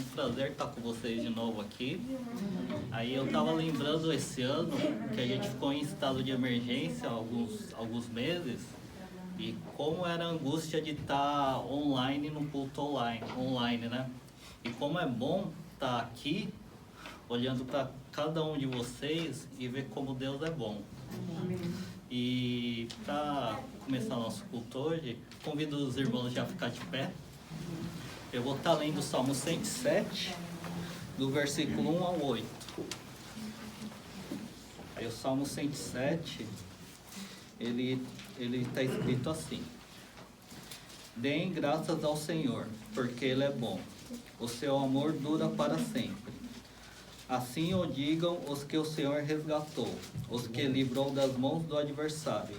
prazer estar com vocês de novo aqui. Aí eu estava lembrando esse ano que a gente ficou em estado de emergência alguns meses e como era a angústia de estar online no culto online, né? E como é bom estar aqui olhando para cada um de vocês e ver como Deus é bom. Amém. E para começar nosso culto hoje, convido os irmãos já a ficar de pé. Eu vou estar lendo o Salmo 107, do versículo 1 ao 8. Aí o Salmo 107, ele está escrito assim: Deem graças ao Senhor, porque Ele é bom. O seu amor dura para sempre. Assim o digam os que o Senhor resgatou, os que livrou das mãos do adversário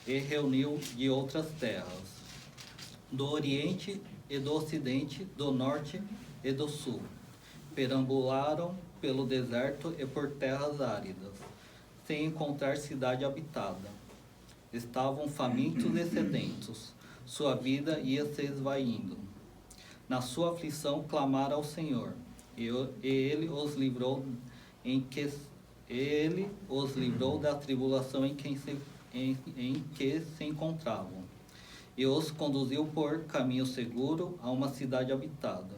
e reuniu de outras terras, do Oriente e do Ocidente, do Norte e do Sul. Perambularam pelo deserto e por terras áridas, sem encontrar cidade habitada. Estavam famintos e sedentos, sua vida ia se esvaindo. Na sua aflição clamaram ao Senhor, e Ele os livrou da tribulação em que se encontravam, e os conduziu por caminho seguro a uma cidade habitada.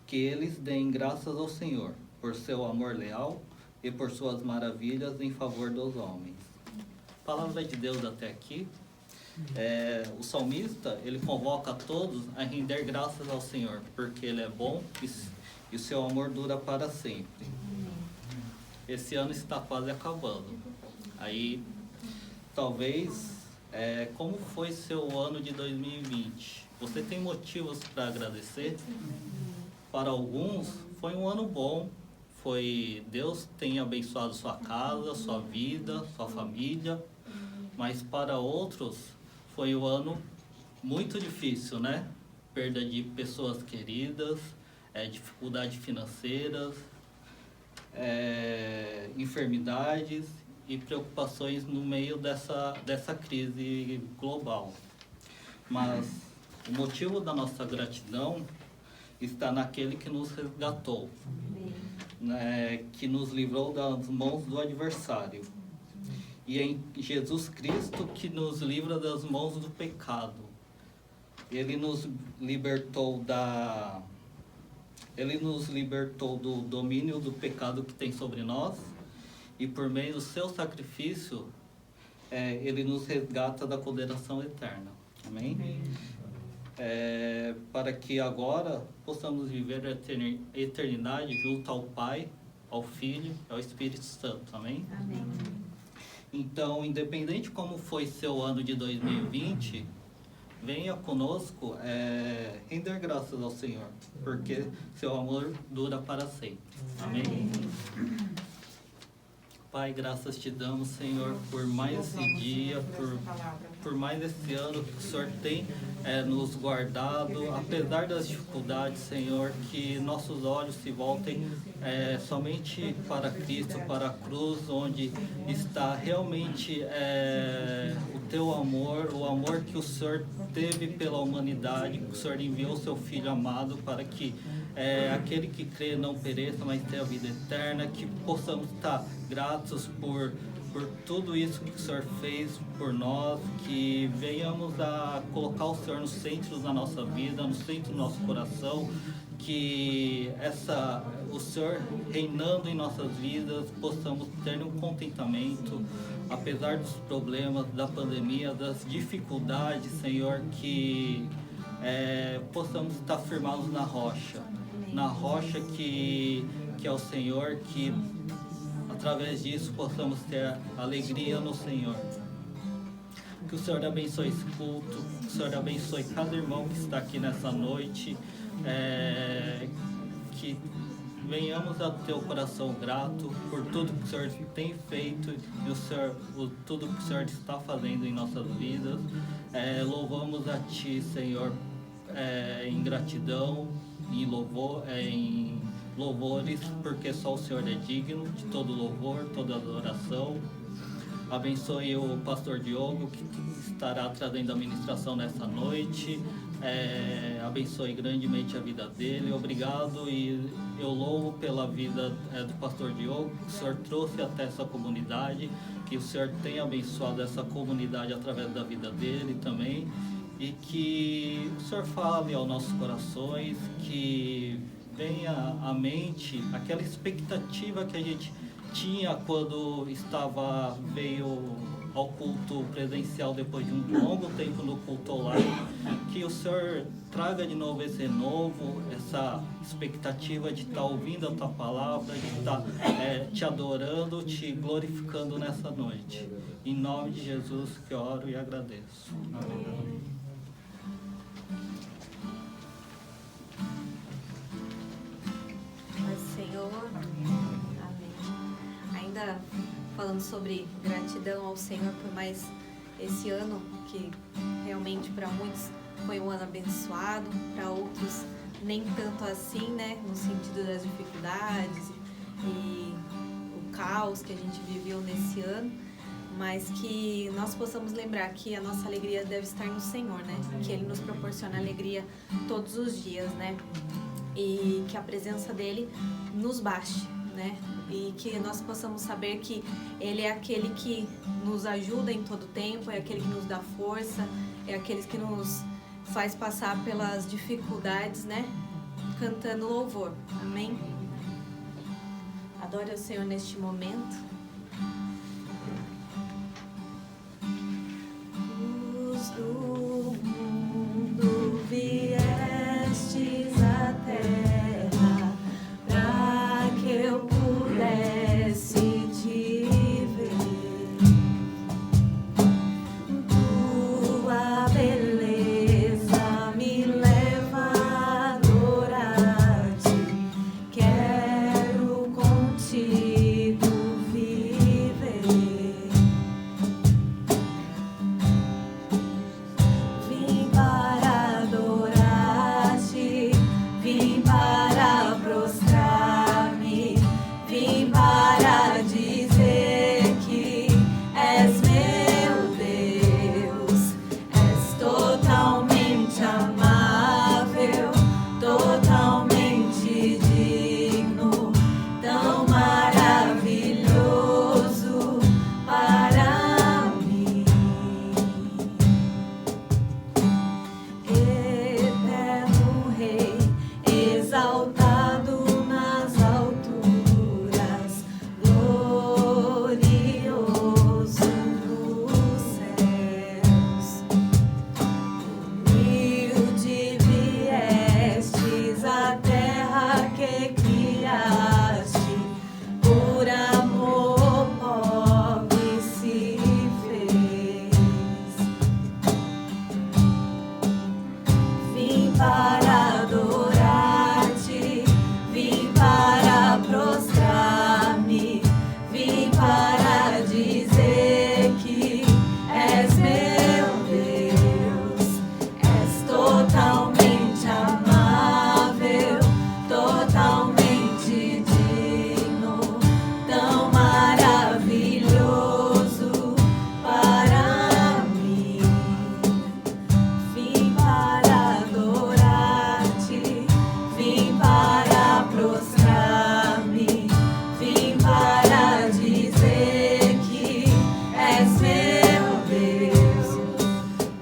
Que eles deem graças ao Senhor por seu amor leal e por suas maravilhas em favor dos homens. Palavra de Deus até aqui. O salmista, ele convoca a todos a render graças ao Senhor, porque Ele é bom e o seu amor dura para sempre. Esse ano está quase acabando. Aí, talvez, como foi seu ano de 2020? Você tem motivos para agradecer? Para alguns, foi um ano bom. Deus tem abençoado sua casa, sua vida, sua família. Mas para outros, foi um ano muito difícil, né? Perda de pessoas queridas, dificuldades financeiras, enfermidades e preocupações no meio dessa crise global. Mas o motivo da nossa gratidão está naquele que nos resgatou, né, que nos livrou das mãos do adversário. E em Jesus Cristo que nos livra das mãos do pecado. Ele nos libertou do domínio do pecado que tem sobre nós, e por meio do seu sacrifício, Ele nos resgata da condenação eterna. Amém? Para que agora possamos viver a eternidade junto ao Pai, ao Filho e ao Espírito Santo. Amém? Amém. Então, independente como foi seu ano de 2020, venha conosco render graças ao Senhor, porque seu amor dura para sempre. Amém? Pai, graças te damos, Senhor, por mais esse dia, por mais esse ano que o Senhor tem nos guardado, apesar das dificuldades, Senhor, que nossos olhos se voltem somente para Cristo, para a cruz, onde está realmente o teu amor, o amor que o Senhor teve pela humanidade, que o Senhor enviou o seu Filho amado para que aquele que crê não pereça, mas tenha a vida eterna, que possamos estar gratos por tudo isso que o Senhor fez por nós, que venhamos a colocar o Senhor no centro da nossa vida, no centro do nosso coração, que o Senhor reinando em nossas vidas, possamos ter um contentamento, apesar dos problemas, da pandemia, das dificuldades, Senhor, que possamos estar firmados na rocha que é o Senhor, que através disso possamos ter alegria no Senhor. Que o Senhor abençoe esse culto, que o Senhor abençoe cada irmão que está aqui nessa noite, que venhamos a ter o coração grato por tudo que o Senhor tem feito e tudo que o Senhor está fazendo em nossas vidas. Louvamos a Ti, Senhor, em gratidão, em louvores, porque só o Senhor é digno de todo louvor, toda adoração. Abençoe o pastor Diogo, que estará trazendo a ministração nessa noite. abençoe grandemente a vida dele. Obrigado, e eu louvo pela vida do pastor Diogo, que o Senhor trouxe até essa comunidade, que o Senhor tenha abençoado essa comunidade através da vida dele também, e que o Senhor fale aos nossos corações, que venha à mente aquela expectativa que a gente tinha quando veio ao culto presencial depois de um longo tempo no culto online, que o Senhor traga de novo esse renovo, essa expectativa de estar ouvindo a Tua palavra, de estar Te adorando, Te glorificando nessa noite. Em nome de Jesus que oro e agradeço. Amém. Paz do Senhor. Amém. Ainda falando sobre gratidão ao Senhor por mais esse ano, que realmente para muitos foi um ano abençoado, para outros nem tanto assim, né, no sentido das dificuldades e o caos que a gente viveu nesse ano, mas que nós possamos lembrar que a nossa alegria deve estar no Senhor, né, que Ele nos proporciona alegria todos os dias, né, e que a presença dEle nos baste, né, e que nós possamos saber que Ele é aquele que nos ajuda em todo tempo, é aquele que nos dá força, é aquele que nos faz passar pelas dificuldades, né? Cantando louvor. Amém? Adore o Senhor neste momento. Luz do mundo viestes à terra, para que eu pudesse te ver. Tua beleza me leva a adorar-te. Quero contigo viver. Vim para adorar-te, vim para prostrar-me, vim para dizer que és meu Deus, és totalmente amável, totalmente digno, tão maravilhoso para mim. Eterno Rei, exaltado nas alturas, glorioso nos céus. Humilde viestes à terra que criaste, por amor pobre se fez. Vim para adorar-te, vim para prostrar-me, vim para dizer que és meu Deus, és totalmente amável, totalmente digno, tão maravilhoso para mim. Vim para adorar-te, vim para prostrar-me, vim para dizer que és meu Deus,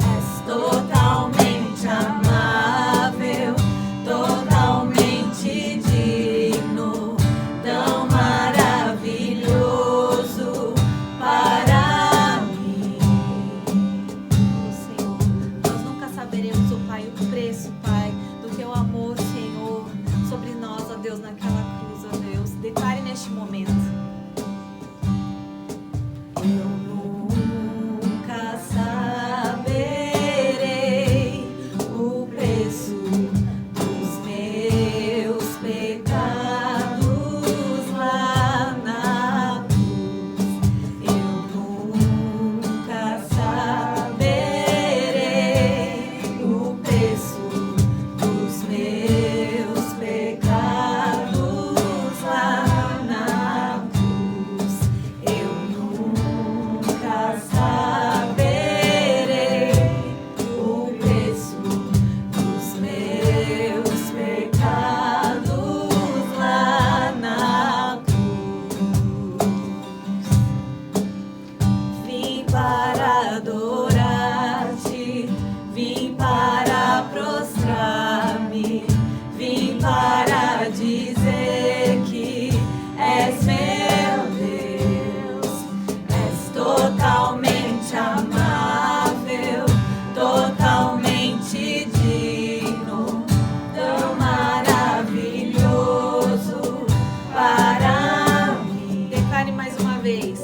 és totalmente amável, totalmente digno, tão maravilhoso para mim. Senhor, nós nunca saberemos, ó Pai, o preço, Pai, do teu amor, Senhor, sobre nós, ó Deus, naquela cruz, ó Deus. Declare neste momento. Eu nunca saberei o preço dos meus pecados lá na cruz. Eu nunca saberei o preço dos meus pecados lá na dizer que és meu Deus, és totalmente amável, totalmente digno, tão maravilhoso para mim. Declare mais uma vez.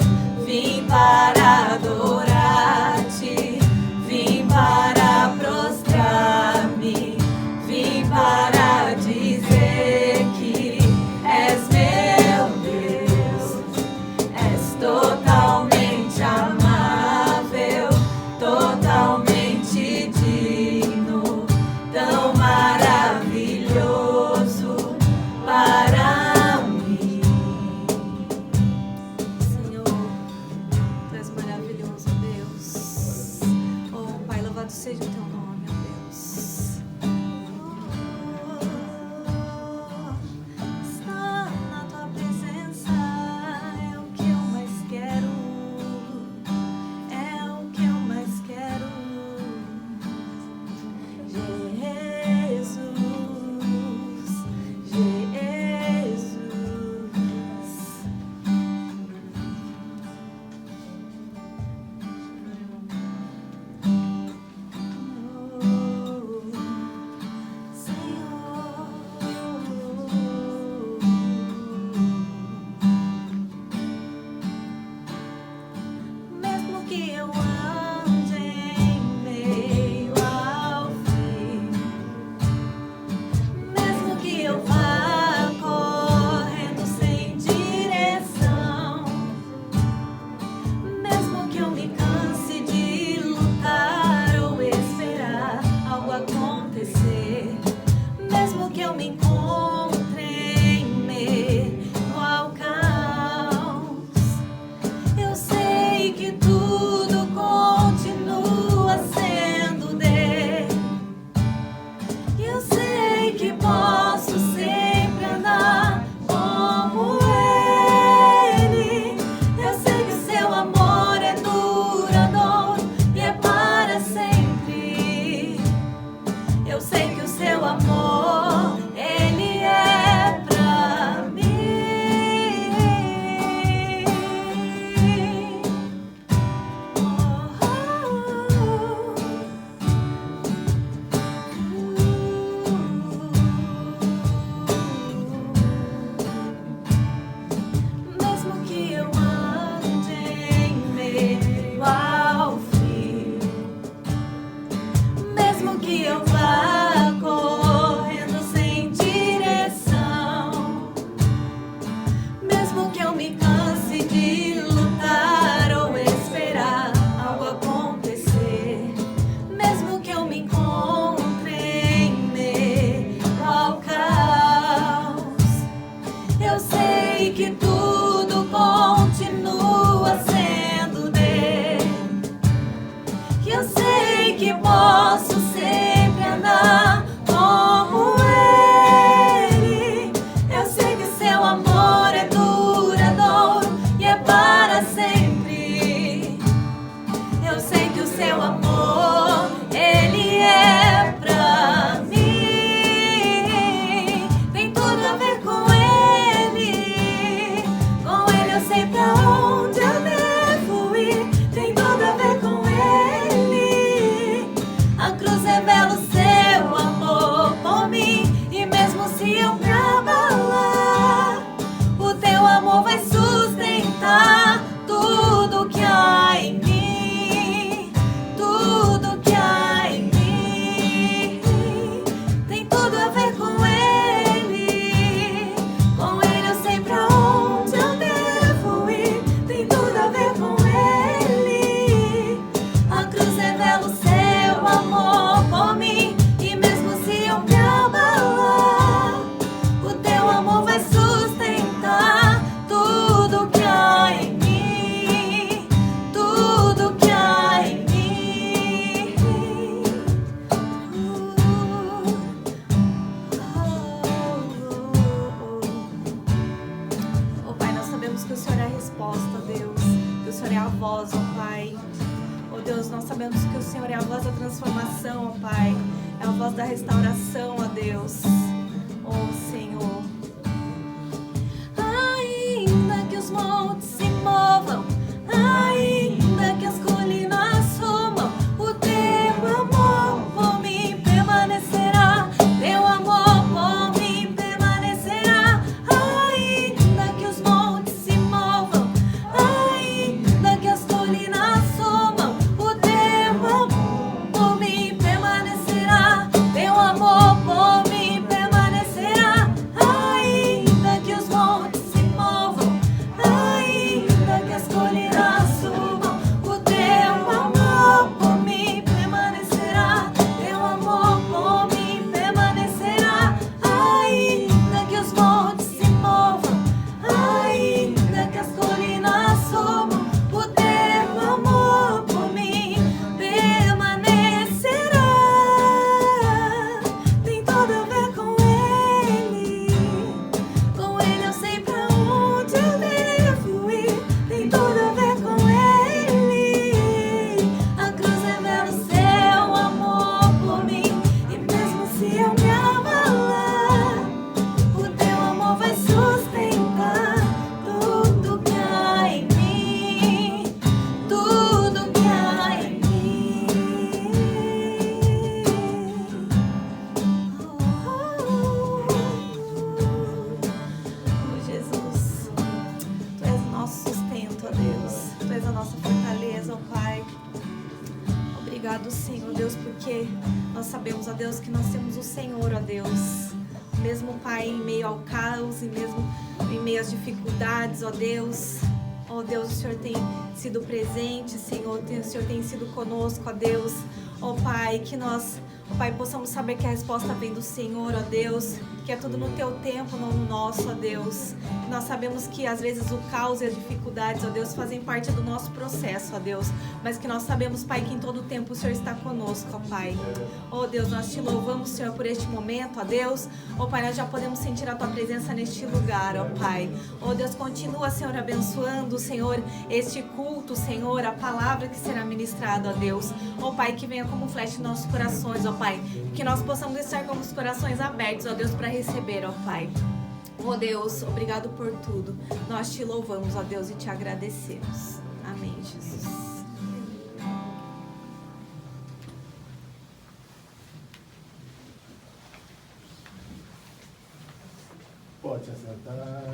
Vim para adorar-te, vim para prostrar-me, vim para dizer que és meu Deus, és totalmente amável, totalmente digno, tão maravilhoso para mim. Senhor, Tu és maravilhoso, Deus. Oh, Pai, louvado seja o Teu nome, ó Deus. Estar na Tua presença é o que eu mais quero. É o que eu mais quero. Jesus, Jesus. Mesmo que eu ande em meio ao fim, mesmo que eu vá correndo sem direção, mesmo que eu me canse de lutar ou esperar algo acontecer, mesmo que eu me encontre em meio ao caos, eu sei que tudo continua sendo dele. Eu sei que posso sempre andar como ele. Eu sei que seu amor é duradouro e é para sempre. Eu sei que o seu amor, ele é pra mim. Mesmo que eu ande em meio ao fim, mesmo que eu vá correndo sem direção, mesmo que eu me canse de lutar ou esperar algo acontecer, mesmo que eu me encontre em meio ao caos, eu sei que tudo continua sendo dele. Que eu sei que posso sempre andar como ele. Eu sei que seu amor é duradouro e é para sempre. Eu sei que o seu amor, ele é pra mim. Tem tudo a ver com ele. Com ele eu sei pra onde eu devo ir. Tem tudo a ver com ele. A cruz revela o seu amor por mim. E mesmo se eu me abalar, o teu amor vai sustentar tudo que há em mim. Tudo que há em mim. Tem tudo a ver com ele. Com ele eu sei pra onde eu devo ir. Tem tudo a ver com ele. A cruz revela o seu amor por mim. E mesmo se eu me abalar, o teu amor vai sustentar tudo que há em mim. Tudo que há em mim. Oh Pai, nós sabemos que o Senhor é a resposta, Deus. Que o Senhor é a voz, ó Pai. Oh Deus, nós sabemos que o Senhor é a voz da transformação, ó Pai. É a voz da restauração, ó Deus. Oh Senhor. sabemos, ó Deus, que nós temos o Senhor, ó Deus. Mesmo, Pai, em meio ao caos e mesmo em meio às dificuldades, ó Deus. Ó Deus, o Senhor tem sido presente, Senhor, o Senhor tem sido conosco, ó Deus. Ó Pai, que nós, ó Pai, possamos saber que a resposta vem do Senhor, ó Deus, que é tudo no Teu tempo, não no nosso, ó Deus. Nós sabemos que às vezes o caos e as dificuldades, ó Deus, fazem parte do nosso processo, ó Deus, mas que nós sabemos, Pai, que em todo tempo o Senhor está conosco, ó Pai. Ó Deus, nós Te louvamos, Senhor, por este momento, ó Deus. Ó Pai, nós já podemos sentir a Tua presença neste lugar, ó Pai. Ó Deus, continua, Senhor, abençoando, Senhor, este culto, Senhor, a palavra que será ministrada, ó Deus. Ó Pai, que venha como flecha em nossos corações, ó Pai, que nós possamos estar com os corações abertos, ó Deus, para receber, ó Pai. Ó Deus, obrigado por tudo. Nós Te louvamos, ó Deus, e Te agradecemos. Amém, Jesus. Pode se assentar.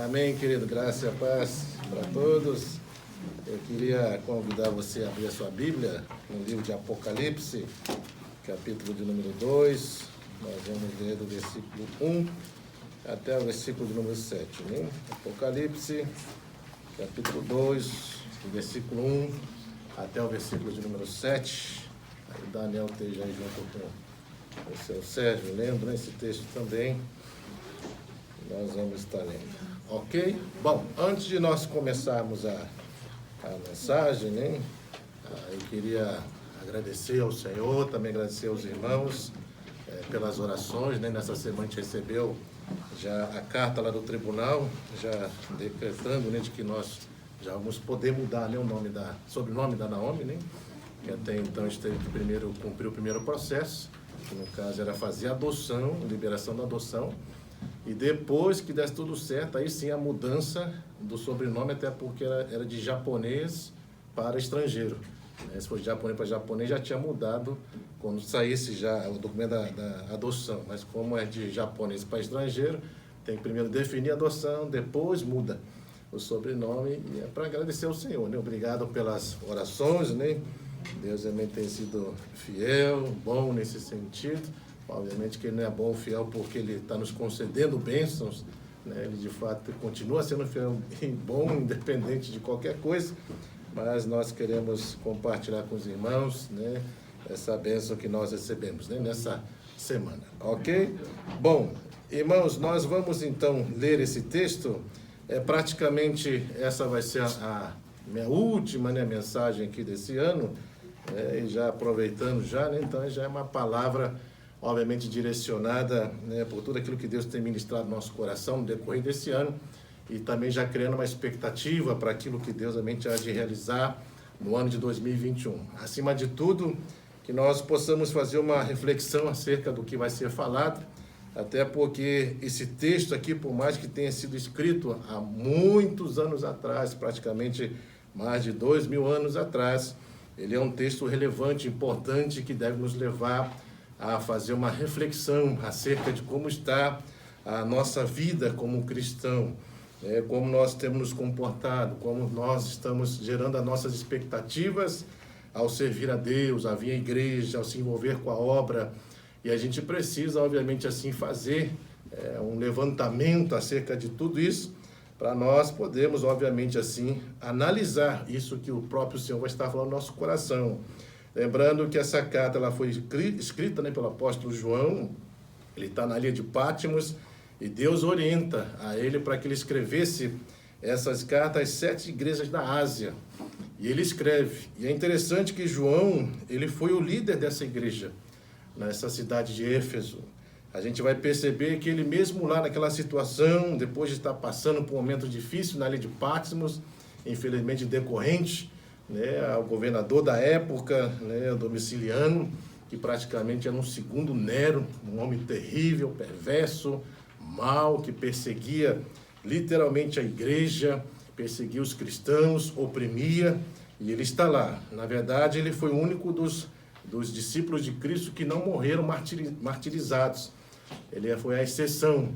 Amém, querido. Graça e a paz para todos. Eu queria convidar você a abrir a sua Bíblia no livro de Apocalipse, capítulo de número 2. Nós vamos ler do versículo 1 até o versículo de número 7. Né? Apocalipse, capítulo 2, do versículo 1 até o versículo de número 7. Aí o Daniel esteja aí junto com o seu Sérgio lendo esse texto também. Nós vamos estar lendo. Ok? Bom, antes de nós começarmos a mensagem, né? Eu queria agradecer ao Senhor, também agradecer aos irmãos pelas orações, né? Nessa semana a gente recebeu já a carta lá do tribunal, já decretando, né, de que nós já vamos poder mudar, né, sobrenome da Naomi, né? Que até então a gente teve que primeiro cumprir o primeiro processo, que no caso era fazer a adoção, liberação da adoção. E depois que desse tudo certo, aí sim a mudança do sobrenome, até porque era de japonês para estrangeiro. Se for de japonês para japonês, já tinha mudado quando saísse já o documento da adoção. Mas como é de japonês para estrangeiro, tem que primeiro definir a adoção, depois muda o sobrenome. E é para agradecer ao Senhor, né? Obrigado pelas orações, né? Deus também tem sido fiel, bom nesse sentido. Obviamente que Ele não é bom, fiel, porque Ele está nos concedendo bênçãos, né? Ele, de fato, continua sendo fiel e bom, independente de qualquer coisa, mas nós queremos compartilhar com os irmãos, né, essa bênção que nós recebemos, né, nessa semana, ok? Bom, irmãos, nós vamos, então, ler esse texto. Praticamente, essa vai ser a minha última, né, mensagem aqui desse ano, e já aproveitando já, né, então já é uma palavra obviamente direcionada, né, por tudo aquilo que Deus tem ministrado no nosso coração no decorrer desse ano, e também já criando uma expectativa para aquilo que Deus realmente há de realizar no ano de 2021. Acima de tudo, que nós possamos fazer uma reflexão acerca do que vai ser falado, até porque esse texto aqui, por mais que tenha sido escrito há muitos anos atrás, praticamente mais de 2000 anos atrás, ele é um texto relevante, importante, que deve nos levar a fazer uma reflexão acerca de como está a nossa vida como cristão, né? Como nós temos nos comportado, como nós estamos gerando as nossas expectativas ao servir a Deus, a vir à igreja, ao se envolver com a obra. E a gente precisa, obviamente, assim fazer um levantamento acerca de tudo isso, para nós podermos, obviamente, assim, analisar isso que o próprio Senhor vai estar falando no nosso coração. Lembrando que essa carta ela foi escrita, né, pelo apóstolo João. Ele está na ilha de Patmos e Deus orienta a ele para que ele escrevesse essas cartas às 7 igrejas da Ásia. E ele escreve. E é interessante que João, ele foi o líder dessa igreja, nessa cidade de Éfeso. A gente vai perceber que ele mesmo lá naquela situação, depois de estar passando por um momento difícil na ilha de Patmos, infelizmente decorrente, né, ao governador da época, né, Domiciliano, que praticamente era um segundo Nero, um homem terrível, perverso, mau, que perseguia literalmente a igreja, perseguia os cristãos, oprimia, e ele está lá. Na verdade, ele foi o único dos discípulos de Cristo que não morreram martirizados. Ele foi a exceção.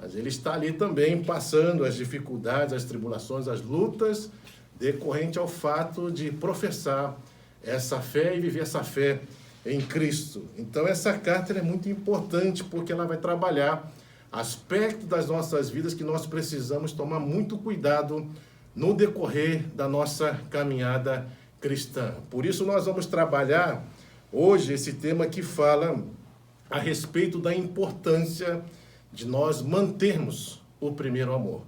mas ele está ali também passando as dificuldades, as tribulações, as lutas decorrente ao fato de professar essa fé e viver essa fé em Cristo. Então essa carta é muito importante porque ela vai trabalhar aspectos das nossas vidas que nós precisamos tomar muito cuidado no decorrer da nossa caminhada cristã. Por isso nós vamos trabalhar hoje esse tema que fala a respeito da importância de nós mantermos o primeiro amor.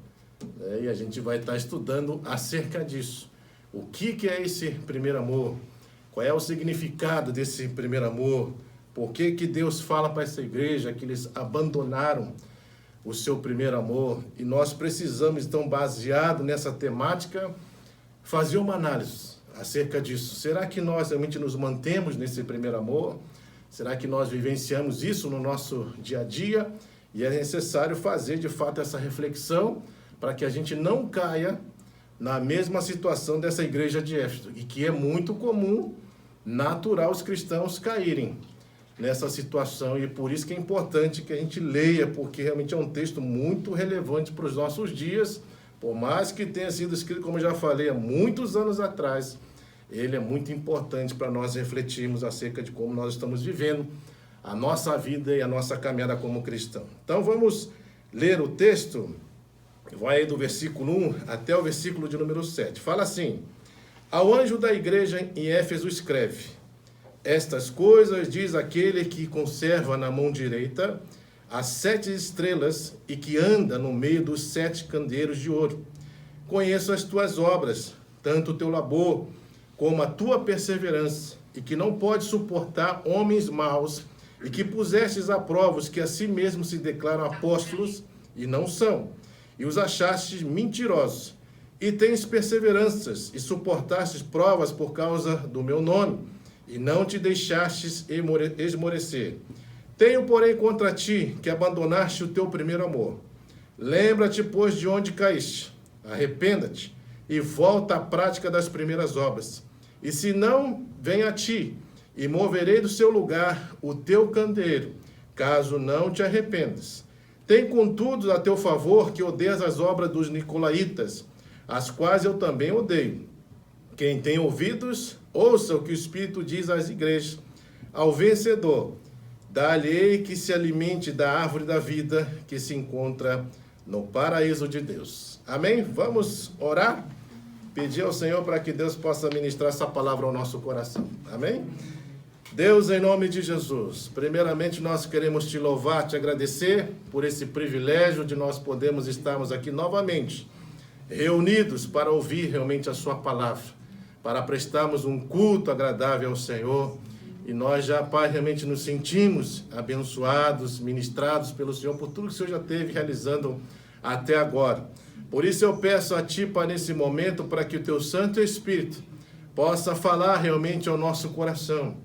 E a gente vai estar estudando acerca disso. O que é esse primeiro amor? Qual é o significado desse primeiro amor? Por que Deus fala para essa igreja que eles abandonaram o seu primeiro amor? E nós precisamos, então, baseado nessa temática, fazer uma análise acerca disso. Será que nós realmente nos mantemos nesse primeiro amor? Será que nós vivenciamos isso no nosso dia a dia? E é necessário fazer, de fato, essa reflexão para que a gente não caia na mesma situação dessa igreja de Éfeso, e que é muito comum, natural, os cristãos caírem nessa situação, e por isso que é importante que a gente leia, porque realmente é um texto muito relevante para os nossos dias, por mais que tenha sido escrito, como eu já falei, há muitos anos atrás, ele é muito importante para nós refletirmos acerca de como nós estamos vivendo a nossa vida e a nossa caminhada como cristão. Então vamos ler o texto, vai aí do versículo 1 até o versículo de número 7. Fala assim: ao anjo da igreja em Éfeso escreve: estas coisas diz aquele que conserva na mão direita as 7 estrelas e que anda no meio dos 7 candeeiros de ouro. Conheço as tuas obras, tanto o teu labor como a tua perseverança, e que não pode suportar homens maus, e que pusestes a prova os que a si mesmos se declaram apóstolos e não são, e os achastes mentirosos, e tens perseveranças, e suportastes provas por causa do meu nome, e não te deixastes esmorecer. Tenho, porém, contra ti que abandonaste o teu primeiro amor. Lembra-te, pois, de onde caíste, arrependa-te, e volta à prática das primeiras obras. E se não, vem a ti, e moverei do seu lugar o teu candeeiro, caso não te arrependas. Tem, contudo, a teu favor que odeias as obras dos nicolaítas, as quais eu também odeio. Quem tem ouvidos, ouça o que o Espírito diz às igrejas. Ao vencedor, dá-lhe que se alimente da árvore da vida que se encontra no paraíso de Deus. Amém? Vamos orar? Pedir ao Senhor para que Deus possa ministrar essa palavra ao nosso coração. Amém? Deus, em nome de Jesus, primeiramente nós queremos te louvar, te agradecer por esse privilégio de nós podermos estarmos aqui novamente, reunidos para ouvir realmente a sua palavra, para prestarmos um culto agradável ao Senhor. E nós já, Pai, realmente nos sentimos abençoados, ministrados pelo Senhor, por tudo que o Senhor já esteve realizando até agora. Por isso eu peço a Ti, Pai, nesse momento, para que o Teu Santo Espírito possa falar realmente ao nosso coração,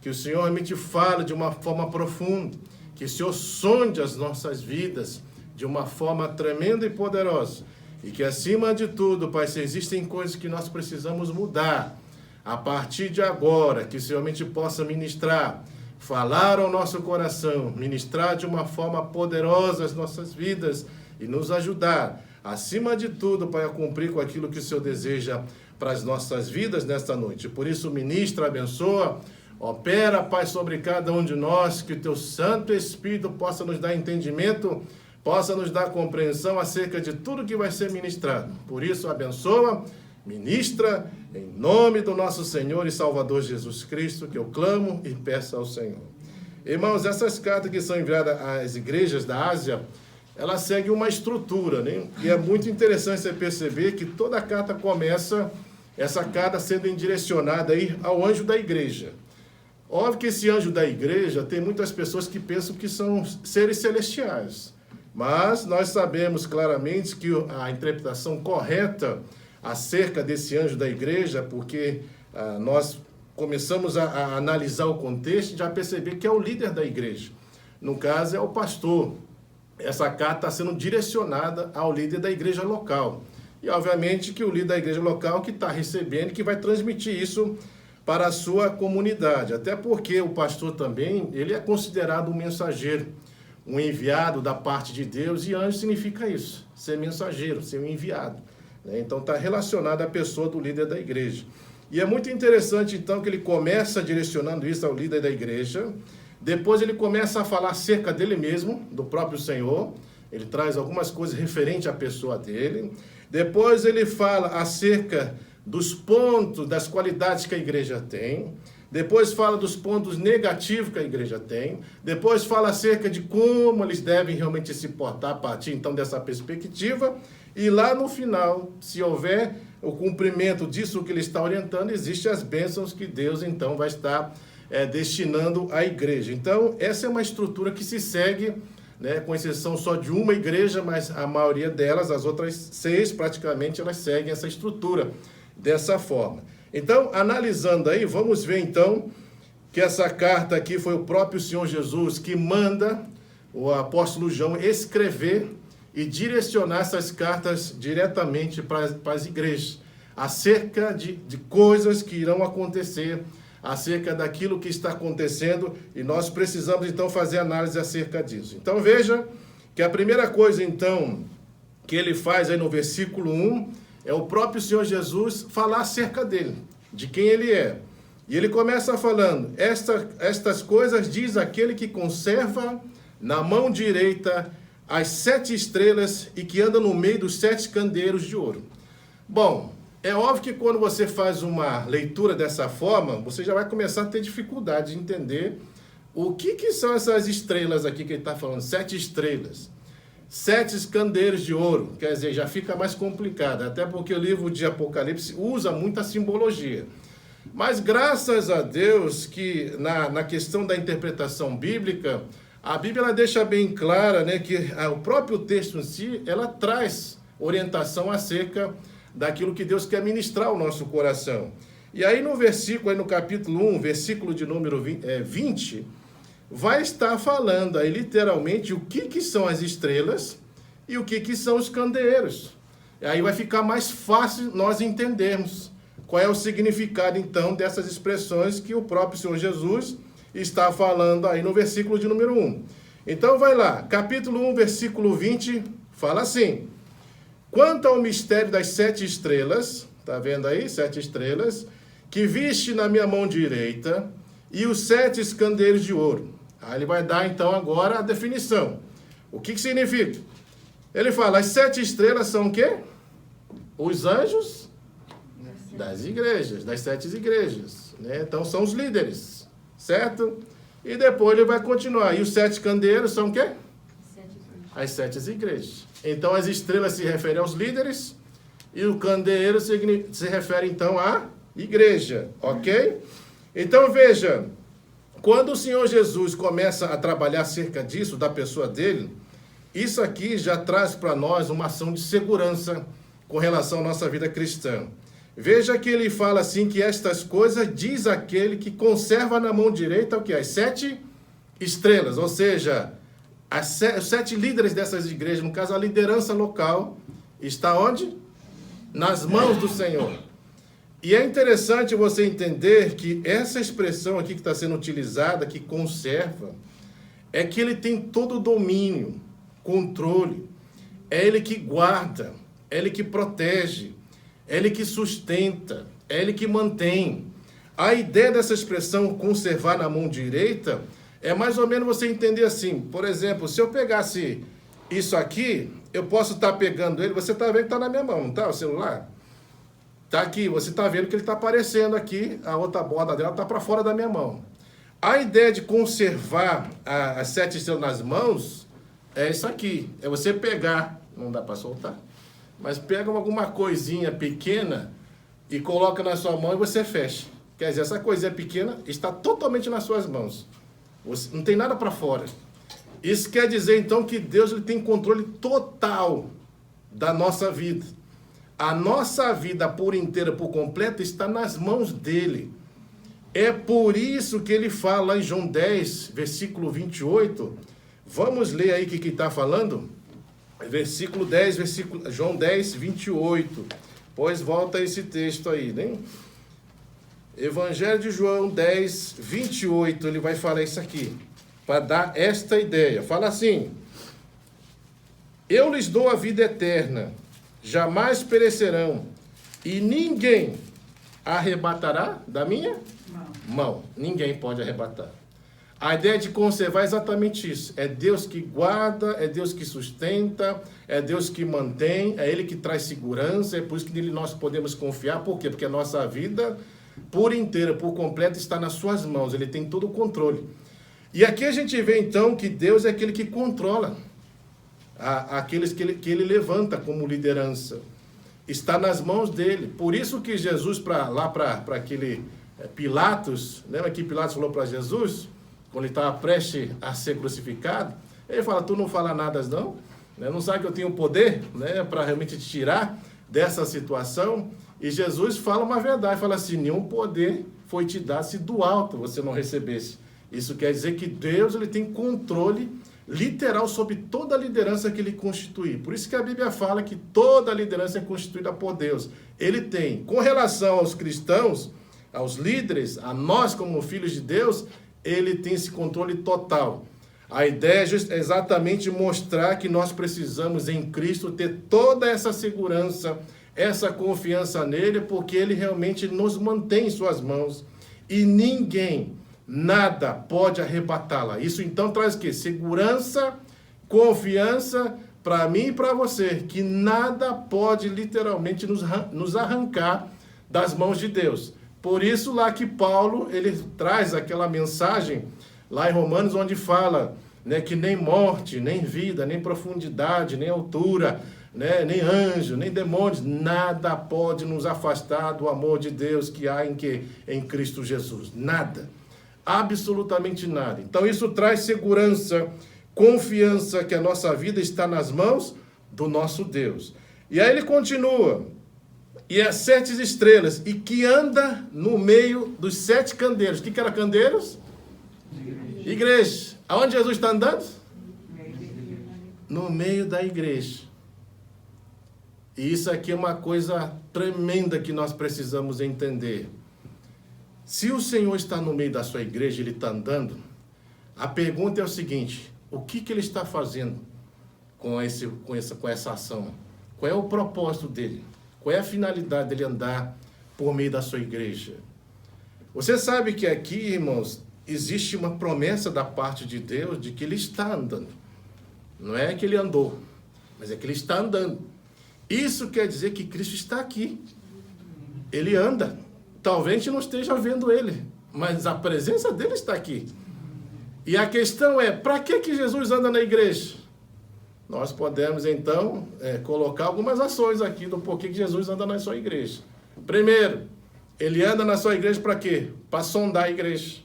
que o Senhor realmente fale de uma forma profunda, que o Senhor sonde as nossas vidas de uma forma tremenda e poderosa, e que acima de tudo, Pai, se existem coisas que nós precisamos mudar, a partir de agora, que o Senhor realmente possa ministrar, falar ao nosso coração, ministrar de uma forma poderosa as nossas vidas e nos ajudar, acima de tudo, Pai, a cumprir com aquilo que o Senhor deseja para as nossas vidas nesta noite. Por isso, ministra, abençoa, opera, Pai, sobre cada um de nós, que o Teu Santo Espírito possa nos dar entendimento, possa nos dar compreensão acerca de tudo que vai ser ministrado. Por isso, abençoa, ministra, em nome do nosso Senhor e Salvador Jesus Cristo, que eu clamo e peço ao Senhor. Irmãos, essas cartas que são enviadas às igrejas da Ásia, elas seguem uma estrutura, né? E é muito interessante você perceber que toda a carta começa, essa carta sendo direcionada aí ao anjo da igreja. Óbvio que esse anjo da igreja, tem muitas pessoas que pensam que são seres celestiais, mas nós sabemos claramente que a interpretação correta acerca desse anjo da igreja, porque nós começamos a analisar o contexto e já perceber que é o líder da igreja. No caso, é o pastor. Essa carta está sendo direcionada ao líder da igreja local. E, obviamente, que o líder da igreja local que está recebendo, que vai transmitir isso para a sua comunidade. Até porque o pastor também, ele é considerado um mensageiro. um enviado da parte de Deus, e anjo significa isso, ser mensageiro, ser um enviado. Né? Então está relacionado à pessoa do líder da igreja. E é muito interessante então que ele começa direcionando isso ao líder da igreja, depois ele começa a falar acerca dele mesmo, do próprio Senhor, ele traz algumas coisas referentes à pessoa dele, depois ele fala acerca dos pontos, das qualidades que a igreja tem, depois fala dos pontos negativos que a igreja tem, depois fala acerca de como eles devem realmente se portar a partir então dessa perspectiva, e lá no final, se houver o cumprimento disso que ele está orientando, existem as bênçãos que Deus então vai estar destinando à igreja. Então, essa é uma estrutura que se segue, né, com exceção só de uma igreja, mas a maioria delas, as outras 6 praticamente, elas seguem essa estrutura dessa forma. Então, analisando aí, vamos ver então que essa carta aqui foi o próprio Senhor Jesus que manda o apóstolo João escrever e direcionar essas cartas diretamente para as igrejas, acerca de coisas que irão acontecer, acerca daquilo que está acontecendo, e nós precisamos então fazer análise acerca disso. Então veja que a primeira coisa então que ele faz aí no versículo 1 é o próprio Senhor Jesus falar acerca dele, de quem ele é. E ele começa falando: estas coisas diz aquele que conserva na mão direita as 7 estrelas e que anda no meio dos 7 candeeiros de ouro. Bom, é óbvio que quando você faz uma leitura dessa forma, você já vai começar a ter dificuldade de entender o que são essas estrelas aqui que ele está falando. 7 estrelas, 7 candeeiros de ouro, quer dizer, já fica mais complicado, até porque o livro de Apocalipse usa muita simbologia. Mas graças a Deus que na questão da interpretação bíblica, a Bíblia ela deixa bem clara, né, que o próprio texto em si, ela traz orientação acerca daquilo que Deus quer ministrar ao nosso coração. E aí no versículo, aí no capítulo 1, versículo de número 20, vai estar falando aí literalmente o que são as estrelas e o que são os candeeiros. E aí vai ficar mais fácil nós entendermos qual é o significado então dessas expressões que o próprio Senhor Jesus está falando aí no versículo de número 1. Então vai lá, capítulo 1, versículo 20, fala assim: quanto ao mistério das 7 estrelas, tá vendo aí? 7 estrelas, que viste na minha mão direita, e os 7 candeeiros de ouro. Aí ele vai dar então agora a definição. O que significa? Ele fala, as 7 estrelas são o quê? Os anjos das igrejas, das 7 igrejas, né? Então são os líderes, certo? E depois ele vai continuar. E os 7 candeeiros são o quê? As 7 igrejas. Então as estrelas se referem aos líderes e o candeeiro se refere então à igreja, ok? Então veja, quando o Senhor Jesus começa a trabalhar acerca disso, da pessoa dele, isso aqui já traz para nós uma ação de segurança com relação à nossa vida cristã. Veja que ele fala assim, que estas coisas diz aquele que conserva na mão direita o que? As 7 estrelas, ou seja, os 7 líderes dessas igrejas, no caso a liderança local, está onde? Nas mãos do Senhor. E é interessante você entender que essa expressão aqui que está sendo utilizada, que conserva, é que ele tem todo o domínio, controle, é ele que guarda, é ele que protege, é ele que sustenta, é ele que mantém. A ideia dessa expressão conservar na mão direita é mais ou menos você entender assim, por exemplo, se eu pegasse isso aqui, eu posso estar pegando ele, você está vendo que está na minha mão, não está o celular? Está aqui, você está vendo que ele está aparecendo aqui, a outra borda dela está para fora da minha mão. A ideia de conservar as 7 estrelas nas mãos é isso aqui, é você pegar, não dá para soltar, mas pega alguma coisinha pequena e coloca na sua mão e você fecha. Quer dizer, essa coisinha pequena está totalmente nas suas mãos. Você, não tem nada para fora. Isso quer dizer, então, que Deus ele tem controle total da nossa vida. A nossa vida por inteira, por completa, está nas mãos dele. É por isso que ele fala em João 10, versículo 28. Vamos ler aí o que está falando? Versículo 10, João 10, 28. Pois volta esse texto aí, né? Evangelho de João 10, 28, ele vai falar isso aqui. para dar esta ideia. Fala assim: eu lhes dou a vida eterna, jamais perecerão, e ninguém arrebatará da minha mão. Ninguém pode arrebatar. A ideia de conservar é exatamente isso. É Deus que guarda, é Deus que sustenta, é Deus que mantém, é Ele que traz segurança, é por isso que nele nós podemos confiar. Por quê? Porque a nossa vida, por inteira, por completo, está nas suas mãos. Ele tem todo o controle. E aqui a gente vê, então, que Deus é aquele que controla aqueles que ele levanta como liderança. Está nas mãos dele. Por isso que Jesus, para aquele Pilatos, lembra que Pilatos falou para Jesus, quando ele estava prestes a ser crucificado, ele fala: tu não fala nada não? Não sabe que eu tenho poder, para realmente te tirar dessa situação? E Jesus fala uma verdade, fala assim: nenhum poder foi te dado se do alto você não recebesse. Isso quer dizer que Deus, ele tem controle literal sobre toda a liderança que ele constitui. Por isso que a Bíblia fala que toda a liderança é constituída por Deus. Ele tem, com relação aos cristãos, aos líderes, a nós como filhos de Deus, ele tem esse controle total. A ideia é exatamente mostrar que nós precisamos em Cristo ter toda essa segurança, essa confiança nele, porque ele realmente nos mantém em suas mãos e ninguém, nada pode arrebatá-la. Isso então traz o quê? Segurança, confiança para mim e para você, que nada pode literalmente nos arrancar das mãos de Deus. Por isso lá que Paulo, ele traz aquela mensagem lá em Romanos, onde fala, que nem morte, nem vida, nem profundidade, nem altura, nem anjo, nem demônios, nada pode nos afastar do amor de Deus que há em Cristo Jesus. Nada. Absolutamente nada. Então isso traz segurança, confiança que a nossa vida está nas mãos do nosso Deus. E aí ele continua: e as 7 estrelas, e que anda no meio dos 7 candeeiros. O que era candeeiros? Igreja. Aonde Jesus está andando? No meio da igreja. E isso aqui é uma coisa tremenda que nós precisamos entender. Se o Senhor está no meio da sua igreja, ele está andando, a pergunta é o seguinte: o que ele está fazendo com essa ação? Qual é o propósito dele? Qual é a finalidade dele andar por meio da sua igreja? Você sabe que aqui, irmãos, existe uma promessa da parte de Deus de que ele está andando. Não é que ele andou, mas é que ele está andando. Isso quer dizer que Cristo está aqui. Ele anda. Talvez a gente não esteja vendo ele, mas a presença dele está aqui. E a questão é: para que Jesus anda na igreja? Nós podemos, então, colocar algumas ações aqui do porquê que Jesus anda na sua igreja. Primeiro, ele anda na sua igreja para quê? Para sondar a igreja.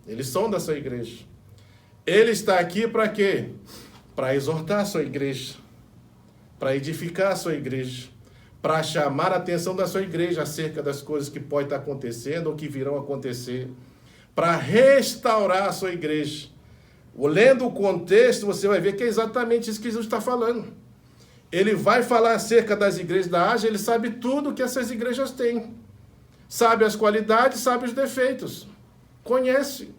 Ele sonda a sua igreja. Ele está aqui para quê? Para exortar a sua igreja, para edificar a sua igreja, para chamar a atenção da sua igreja acerca das coisas que podem estar acontecendo ou que virão acontecer, para restaurar a sua igreja. Lendo o contexto, você vai ver que é exatamente isso que Jesus está falando. Ele vai falar acerca das igrejas da Ásia, ele sabe tudo que essas igrejas têm. Sabe as qualidades, sabe os defeitos. Conhece,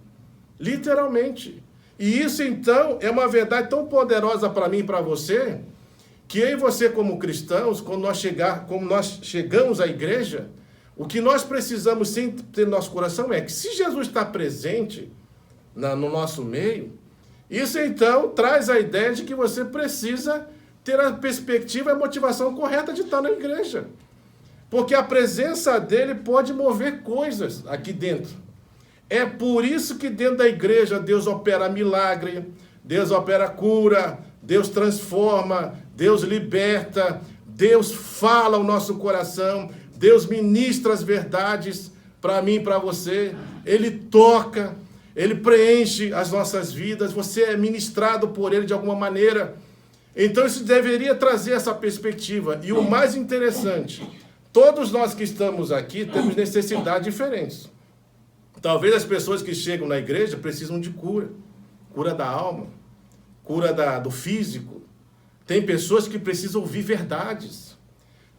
literalmente. E isso, então, é uma verdade tão poderosa para mim e para você, que eu e você, como cristãos, como nós chegamos à igreja, o que nós precisamos sempre ter no nosso coração é que, se Jesus está presente no nosso meio, isso então traz a ideia de que você precisa ter a perspectiva e a motivação correta de estar na igreja. Porque a presença dele pode mover coisas aqui dentro. É por isso que dentro da igreja Deus opera milagre, Deus opera cura, Deus transforma, Deus liberta, Deus fala ao nosso coração, Deus ministra as verdades para mim e para você, Ele toca, Ele preenche as nossas vidas, você é ministrado por Ele de alguma maneira. Então isso deveria trazer essa perspectiva. E o mais interessante, todos nós que estamos aqui temos necessidades diferentes. Talvez as pessoas que chegam na igreja precisam de cura, cura da alma, cura do físico. Tem pessoas que precisam ouvir verdades.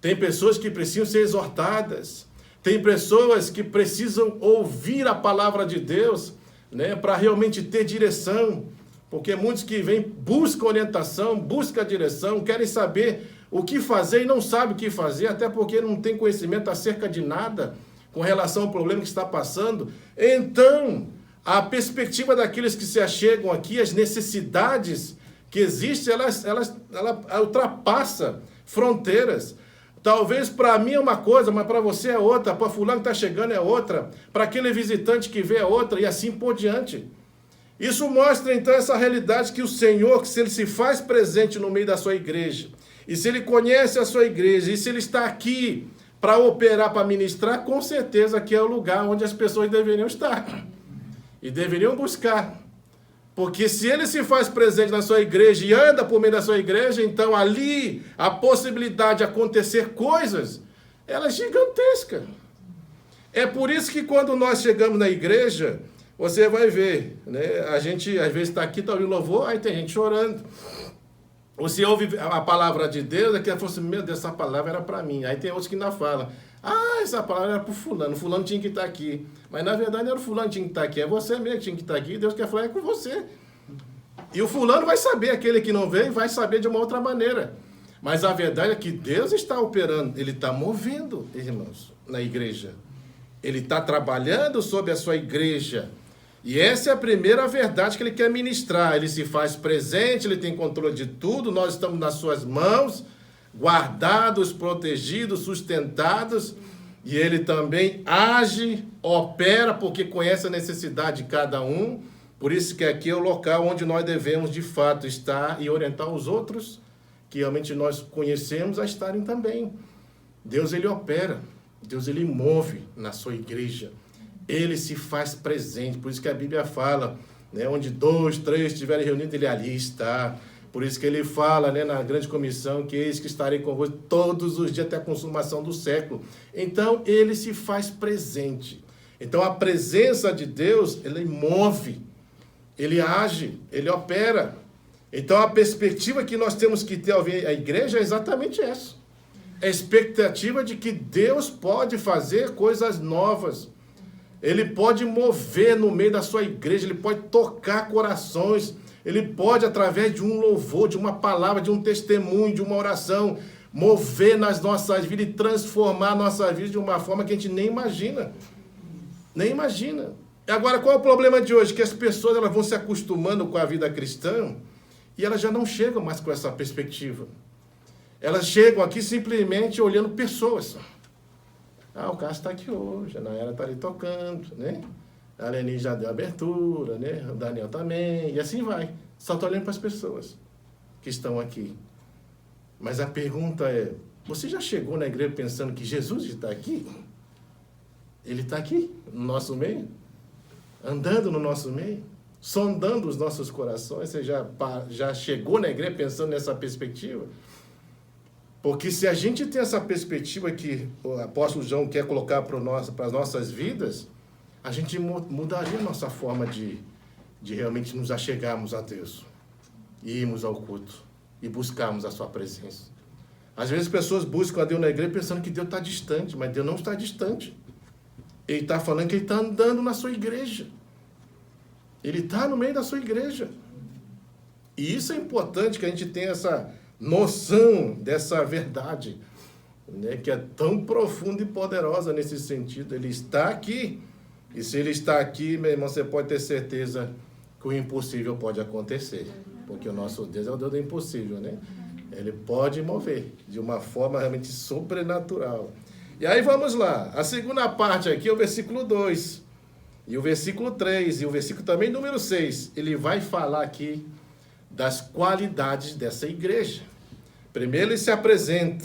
Tem pessoas que precisam ser exortadas. Tem pessoas que precisam ouvir a palavra de Deus né, para realmente ter direção, porque muitos que vêm buscam orientação, buscam direção, querem saber o que fazer e não sabem o que fazer, até porque não tem conhecimento acerca de nada com relação ao problema que está passando. Então, a perspectiva daqueles que se achegam aqui, as necessidades que existem, ela ultrapassa fronteiras. Talvez para mim é uma coisa, mas para você é outra, para fulano que está chegando é outra, para aquele visitante que vê é outra, e assim por diante. Isso mostra então essa realidade que o Senhor, que se Ele se faz presente no meio da sua igreja, e se Ele conhece a sua igreja, e se Ele está aqui para operar, para ministrar, com certeza que é o lugar onde as pessoas deveriam estar e deveriam buscar. Porque se Ele se faz presente na sua igreja e anda por meio da sua igreja, então ali a possibilidade de acontecer coisas, ela é gigantesca. É por isso que quando nós chegamos na igreja, você vai ver, né? A gente às vezes está aqui, está ouvindo louvor, aí tem gente chorando. Você ouve a palavra de Deus, aqui ela fala assim, meu Deus, essa palavra era para mim. Aí tem outros que ainda falam, essa palavra era para o fulano tinha que estar aqui. Mas na verdade não era o fulano que tinha que estar aqui, é você mesmo que tinha que estar aqui, Deus quer falar com você. E o fulano vai saber, aquele que não veio vai saber de uma outra maneira. Mas a verdade é que Deus está operando, Ele está movendo, irmãos, na igreja. Ele está trabalhando sobre a sua igreja. E essa é a primeira verdade que Ele quer ministrar. Ele se faz presente, Ele tem controle de tudo, nós estamos nas suas mãos, guardados, protegidos, sustentados, e Ele também age, opera, porque conhece a necessidade de cada um. Por isso que aqui é o local onde nós devemos, de fato, estar e orientar os outros, que realmente nós conhecemos, a estarem também. Deus, Ele opera, Deus, Ele move na sua igreja. Ele se faz presente, por isso que a Bíblia fala, né, onde 2, 3 estiverem reunidos, Ele ali está. Por isso que Ele fala, né, na grande comissão, que eis que estarei convosco todos os dias até a consumação do século. Então, Ele se faz presente. Então, a presença de Deus, Ele move, Ele age, Ele opera. Então, a perspectiva que nós temos que ter ao ver a igreja é exatamente essa. É a expectativa de que Deus pode fazer coisas novas. Ele pode mover no meio da sua igreja, Ele pode tocar corações, Ele pode, através de um louvor, de uma palavra, de um testemunho, de uma oração, mover nas nossas vidas e transformar a nossa vida de uma forma que a gente nem imagina. Nem imagina. E agora, qual é o problema de hoje? Que as pessoas elas vão se acostumando com a vida cristã e elas já não chegam mais com essa perspectiva. Elas chegam aqui simplesmente olhando pessoas. O Cássio está aqui hoje, a Nayara está ali tocando, né? A Leni já deu abertura, né? O Daniel também, e assim vai. Só estou olhando para as pessoas que estão aqui. Mas a pergunta é, você já chegou na igreja pensando que Jesus está aqui? Ele está aqui, no nosso meio? Andando no nosso meio? Sondando os nossos corações? Você já chegou na igreja pensando nessa perspectiva? Porque se a gente tem essa perspectiva que o apóstolo João quer colocar para as nossas vidas, a gente mudaria a nossa forma de realmente nos achegarmos a Deus, e irmos ao culto, e buscarmos a sua presença. Às vezes pessoas buscam a Deus na igreja pensando que Deus está distante, mas Deus não está distante. Ele está falando que Ele está andando na sua igreja. Ele está no meio da sua igreja. E isso é importante que a gente tenha essa noção dessa verdade, né, que é tão profunda e poderosa nesse sentido. Ele está aqui, e se Ele está aqui, meu irmão, você pode ter certeza que o impossível pode acontecer, porque o nosso Deus é o Deus do impossível, né? Ele pode mover de uma forma realmente sobrenatural. E aí vamos lá, a segunda parte aqui é o versículo 2, e o versículo 3, e o versículo também número 6, ele vai falar aqui das qualidades dessa igreja. Primeiro ele se apresenta,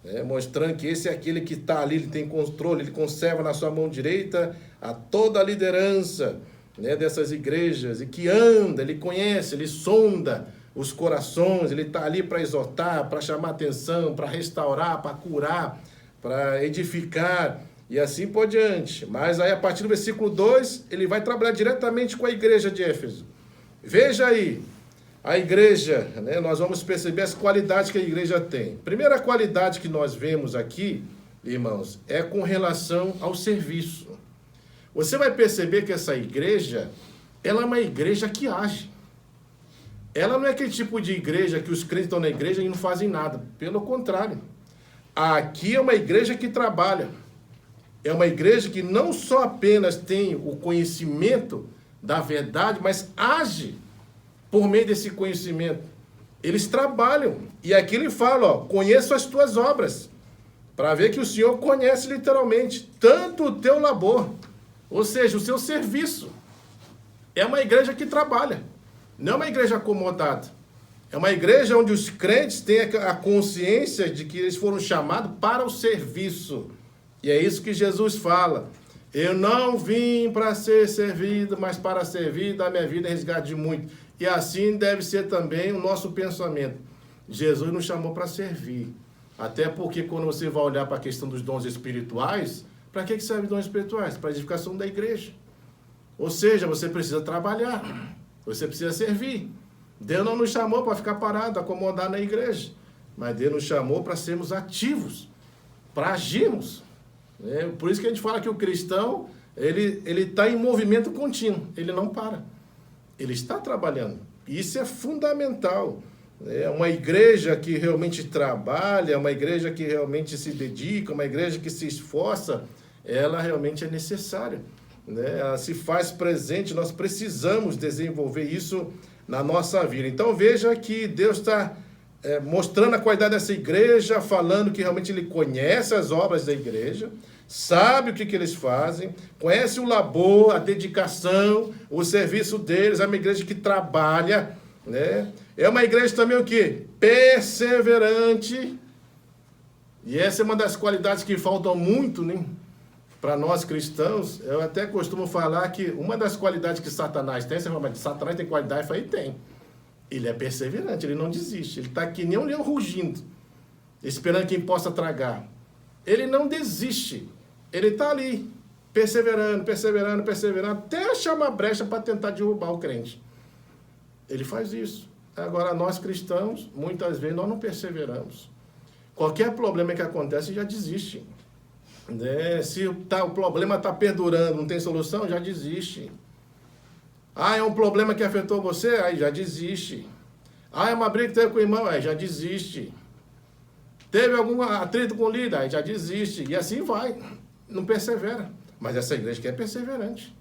né, mostrando que esse é aquele que está ali, ele tem controle, ele conserva na sua mão direita a toda a liderança, né, dessas igrejas, e que anda, ele conhece, ele sonda os corações, ele está ali para exortar, para chamar atenção, para restaurar, para curar, para edificar, e assim por diante. Mas aí a partir do versículo 2, ele vai trabalhar diretamente com a igreja de Éfeso. Veja aí, a igreja, né, nós vamos perceber as qualidades que a igreja tem. Primeira qualidade que nós vemos aqui, irmãos, é com relação ao serviço. você vai perceber que essa igreja, ela é uma igreja que age. Ela não é aquele tipo de igreja que os crentes estão na igreja e não fazem nada. Pelo contrário. Aqui é uma igreja que trabalha. É uma igreja que não só apenas tem o conhecimento da verdade, mas age por meio desse conhecimento. Eles trabalham. E aqui ele fala, ó, conheço as tuas obras. Para ver que o Senhor conhece literalmente tanto o teu labor, ou seja, o seu serviço. É uma igreja que trabalha. Não é uma igreja acomodada. É uma igreja onde os crentes têm a consciência de que eles foram chamados para o serviço. E é isso que Jesus fala. Eu não vim para ser servido, mas para servir, dar minha vida em resgate de muito. E assim deve ser também o nosso pensamento. Jesus nos chamou para servir. Até porque quando você vai olhar para a questão dos dons espirituais, para que servem dons espirituais? Para a edificação da igreja. Ou seja, você precisa trabalhar. Você precisa servir. Deus não nos chamou para ficar parado, acomodar na igreja. Mas Deus nos chamou para sermos ativos, para agirmos. Por isso que a gente fala que o cristão, ele está em movimento contínuo. Ele não para. Ele está trabalhando. Isso é fundamental. É uma igreja que realmente trabalha, uma igreja que realmente se dedica, uma igreja que se esforça, ela realmente é necessária. Ela se faz presente, nós precisamos desenvolver isso na nossa vida. Então veja que Deus está mostrando a qualidade dessa igreja, falando que realmente Ele conhece as obras da igreja, sabe o que eles fazem, conhece o labor, a dedicação, o serviço deles, é uma igreja que trabalha, né? É uma igreja também o quê? Perseverante. E essa é uma das qualidades que faltam muito, né? Para nós cristãos. Eu até costumo falar que uma das qualidades que Satanás tem, você fala, mas Satanás tem qualidade? Eu falei, tem. Ele é perseverante, ele não desiste. Ele está aqui nem um leão rugindo, esperando quem possa tragar. Ele não desiste. Ele está ali, perseverando, perseverando, perseverando, até achar uma brecha para tentar derrubar o crente. Ele faz isso. Agora, nós cristãos, muitas vezes, nós não perseveramos. Qualquer problema que acontece, já desiste. Se o problema está perdurando, não tem solução, já desiste. É um problema que afetou você, aí já desiste. É uma briga que teve com o irmão, aí já desiste. Teve algum atrito com o líder, aí já desiste. E assim vai, não persevera. Mas essa igreja que é perseverante.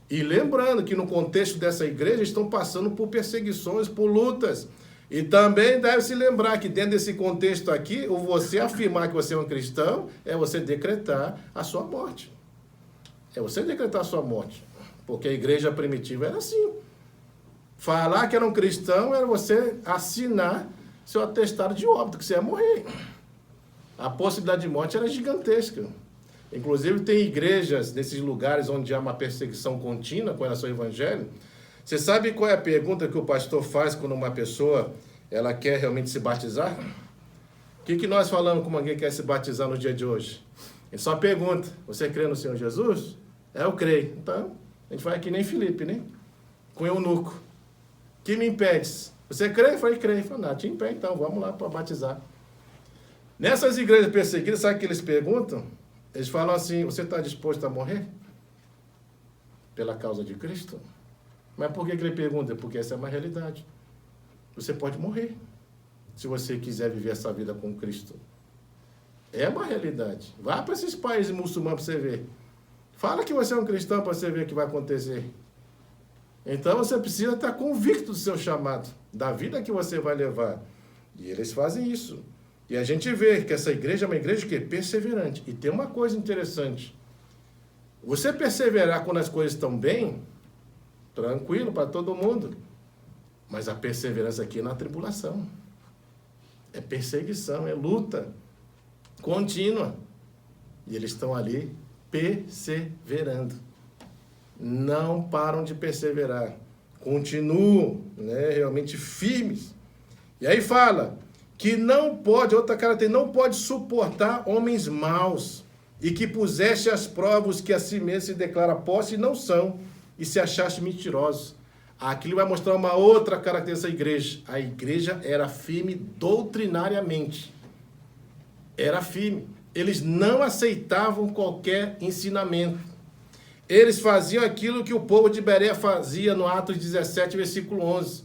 E lembrando que no contexto dessa igreja estão passando por perseguições, por lutas. E também deve se lembrar que dentro desse contexto aqui, o você afirmar que você é um cristão, é você decretar a sua morte. É você decretar a sua morte. Porque a igreja primitiva era assim. Falar que era um cristão era você assinar seu atestado de óbito, que você ia morrer. A possibilidade de morte era gigantesca. Inclusive tem igrejas nesses lugares onde há uma perseguição contínua com relação ao evangelho. Você sabe qual é a pergunta que o pastor faz quando uma pessoa ela quer realmente se batizar? O que nós falamos quando alguém quer se batizar no dia de hoje? Ele só pergunta, você crê no Senhor Jesus? Eu creio. Então, a gente vai que nem Filipe, né? Com o eunuco. Que me impede? Você crê? Eu falei, creio. Eu falei, não, te impede, então, vamos lá para batizar. Nessas igrejas perseguidas, sabe o que eles perguntam? Eles falam assim, você está disposto a morrer? Pela causa de Cristo? Mas por que ele pergunta? Porque essa é uma realidade. Você pode morrer, se você quiser viver essa vida com Cristo. É uma realidade. Vá para esses países muçulmanos para você ver. Fala que você é um cristão para você ver o que vai acontecer. Então você precisa estar convicto do seu chamado, da vida que você vai levar. E eles fazem isso. E a gente vê que essa igreja é uma igreja que é perseverante. E tem uma coisa interessante. Você perseverar quando as coisas estão bem, tranquilo para todo mundo. Mas a perseverança aqui é na tribulação. É perseguição, é luta contínua. E eles estão ali perseverando. Não param de perseverar. Continuam, realmente firmes. E aí fala que não pode, outra característica, não pode suportar homens maus e que puseste as provas que a si mesmo se declara posse e não são, e se achaste mentirosos. Aqui ele vai mostrar uma outra característica da igreja. A igreja era firme doutrinariamente. Era firme. Eles não aceitavam qualquer ensinamento. Eles faziam aquilo que o povo de Bereia fazia no Atos 17, versículo 11,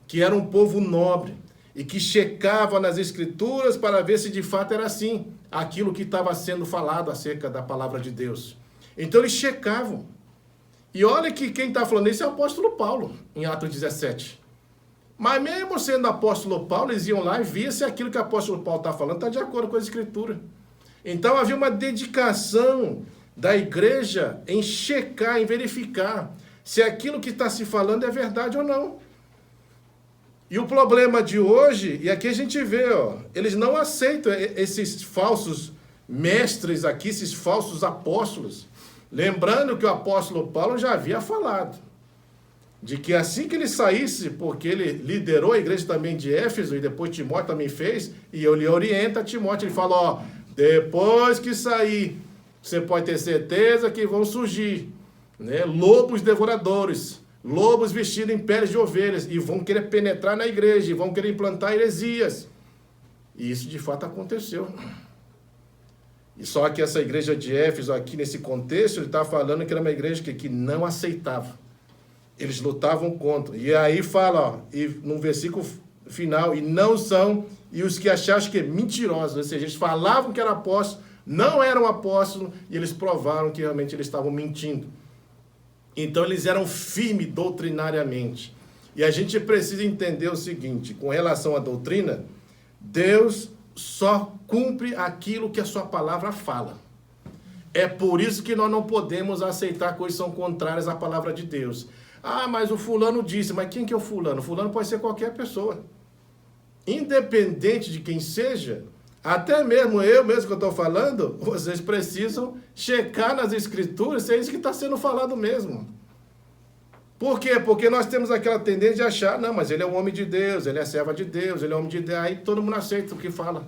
que era um povo nobre e que checava nas Escrituras para ver se de fato era assim, aquilo que estava sendo falado acerca da palavra de Deus. Então eles checavam. E olha que quem está falando isso é o apóstolo Paulo, em Atos 17. Mas mesmo sendo apóstolo Paulo, eles iam lá e via se aquilo que o apóstolo Paulo está falando está de acordo com a Escritura. Então havia uma dedicação da igreja em checar, em verificar se aquilo que está se falando é verdade ou não. E o problema de hoje, e aqui a gente vê, eles não aceitam esses falsos mestres aqui, esses falsos apóstolos. Lembrando que o apóstolo Paulo já havia falado de que assim que ele saísse, porque ele liderou a igreja também de Éfeso, e depois Timóteo também fez, e ele orienta Timóteo, ele fala, depois que sair, você pode ter certeza que vão surgir, né, lobos devoradores, lobos vestidos em peles de ovelhas, e vão querer penetrar na igreja, e vão querer implantar heresias. E isso de fato aconteceu. E só que essa igreja de Éfeso, aqui nesse contexto, ele está falando que era uma igreja que não aceitava. Eles lutavam contra. E aí fala, e no versículo final, e não são, e os que achavam que mentirosos, ou seja, eles falavam que eram apóstolos, não eram apóstolos, e eles provaram que realmente eles estavam mentindo. Então eles eram firmes doutrinariamente. E a gente precisa entender o seguinte, com relação à doutrina, Deus só cumpre aquilo que a sua palavra fala. É por isso que nós não podemos aceitar coisas que são contrárias à palavra de Deus. Ah, mas o fulano disse, mas quem que é o fulano? O fulano pode ser qualquer pessoa. Independente de quem seja, até mesmo eu mesmo que eu estou falando, vocês precisam checar nas escrituras se é isso que está sendo falado mesmo. Por quê? Porque nós temos aquela tendência de achar, não, mas ele é um homem de Deus, ele é serva de Deus, ele é homem de Deus, aí todo mundo aceita o que fala.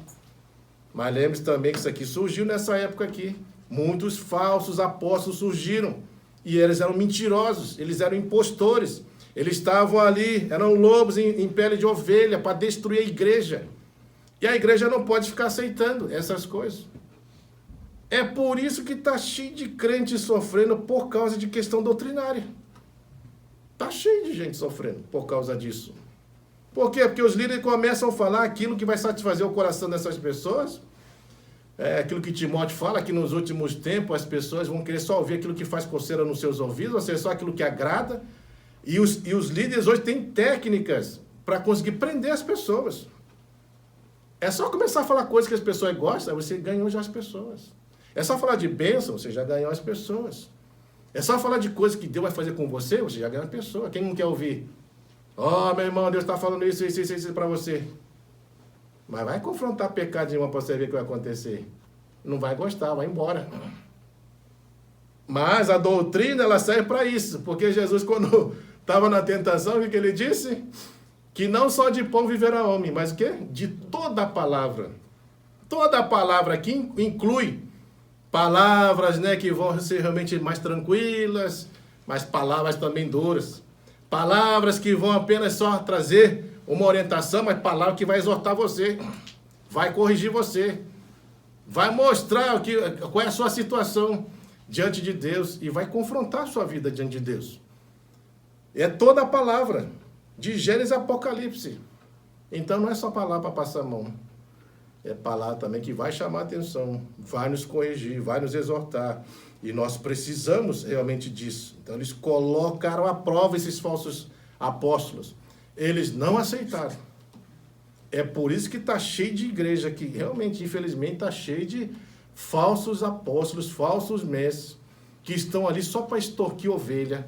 Mas lembre-se também que isso aqui surgiu nessa época aqui. Muitos falsos apóstolos surgiram, e eles eram mentirosos, eles eram impostores, eles estavam ali, eram lobos em pele de ovelha para destruir a igreja. E a igreja não pode ficar aceitando essas coisas. É por isso que está cheio de crente sofrendo por causa de questão doutrinária. Está cheio de gente sofrendo por causa disso. Por quê? Porque os líderes começam a falar aquilo que vai satisfazer o coração dessas pessoas. É aquilo que Timóteo fala, que nos últimos tempos as pessoas vão querer só ouvir aquilo que faz coceira nos seus ouvidos, ou seja, só aquilo que agrada. E os líderes hoje têm técnicas para conseguir prender as pessoas. É só começar a falar coisas que as pessoas gostam, você ganhou já as pessoas. É só falar de bênção, você já ganhou as pessoas. É só falar de coisas que Deus vai fazer com você, você já ganhou as pessoas. Quem não quer ouvir? Meu irmão, Deus está falando isso para você. Mas vai confrontar pecado de uma para você ver o que vai acontecer. Não vai gostar, vai embora. Mas a doutrina, ela serve para isso. Porque Jesus, quando estava na tentação, o que ele disse? Que não só de pão viverá homem, mas o quê? De toda a palavra. Toda a palavra aqui inclui palavras, né, que vão ser realmente mais tranquilas, mas palavras também duras. Palavras que vão apenas só trazer uma orientação, mas palavra que vai exortar você, vai corrigir você, vai mostrar qual é a sua situação diante de Deus e vai confrontar a sua vida diante de Deus. É toda a palavra, de Gênesis a Apocalipse. Então não é só palavra para passar a mão. É palavra também que vai chamar a atenção, vai nos corrigir, vai nos exortar. E nós precisamos realmente disso. Então eles colocaram à prova esses falsos apóstolos. Eles não aceitaram. É por isso que está cheio de igreja aqui. Realmente, infelizmente, está cheio de falsos apóstolos, falsos mestres, que estão ali só para extorquir ovelha,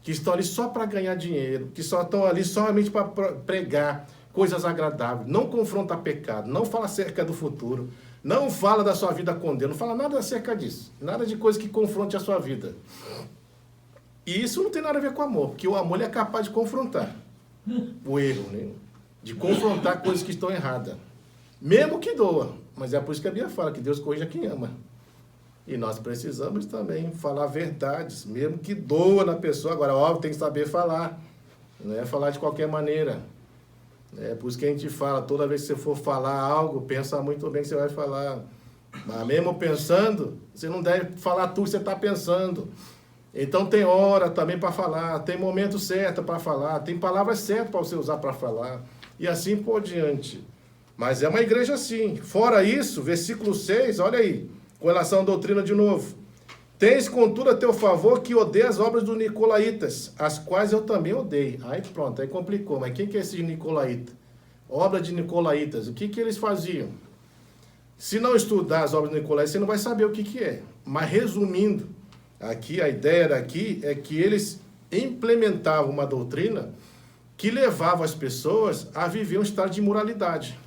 que estão ali só para ganhar dinheiro, que só estão ali somente para pregar coisas agradáveis. Não confronta pecado, não fala acerca do futuro, não fala da sua vida com Deus, não fala nada acerca disso. Nada de coisa que confronte a sua vida. E isso não tem nada a ver com amor, porque o amor é capaz de confrontar o erro, né? De confrontar coisas que estão erradas. Mesmo que doa. Mas é por isso que a Bíblia fala que Deus corrige a quem ama. E nós precisamos também falar verdades, mesmo que doa na pessoa. Agora, óbvio, tem que saber falar. Não é falar de qualquer maneira. É por isso que a gente fala, toda vez que você for falar algo, pensa muito bem que você vai falar. Mas mesmo pensando, você não deve falar tudo que você está pensando. Então tem hora também para falar, tem momento certo para falar, tem palavras certas para você usar para falar, e assim por diante. Mas é uma igreja assim. Fora isso, versículo 6, olha aí, com relação à doutrina de novo. Tens contudo a teu favor que odeia as obras dos nicolaítas, as quais eu também odeio. Aí pronto, aí complicou. Mas quem que é esses nicolaítas? Obra de nicolaítas, o que que eles faziam? Se não estudar as obras de nicolaítas, você não vai saber o que que é. Mas resumindo, aqui a ideia daqui é que eles implementavam uma doutrina que levava as pessoas a viver um estado de imoralidade.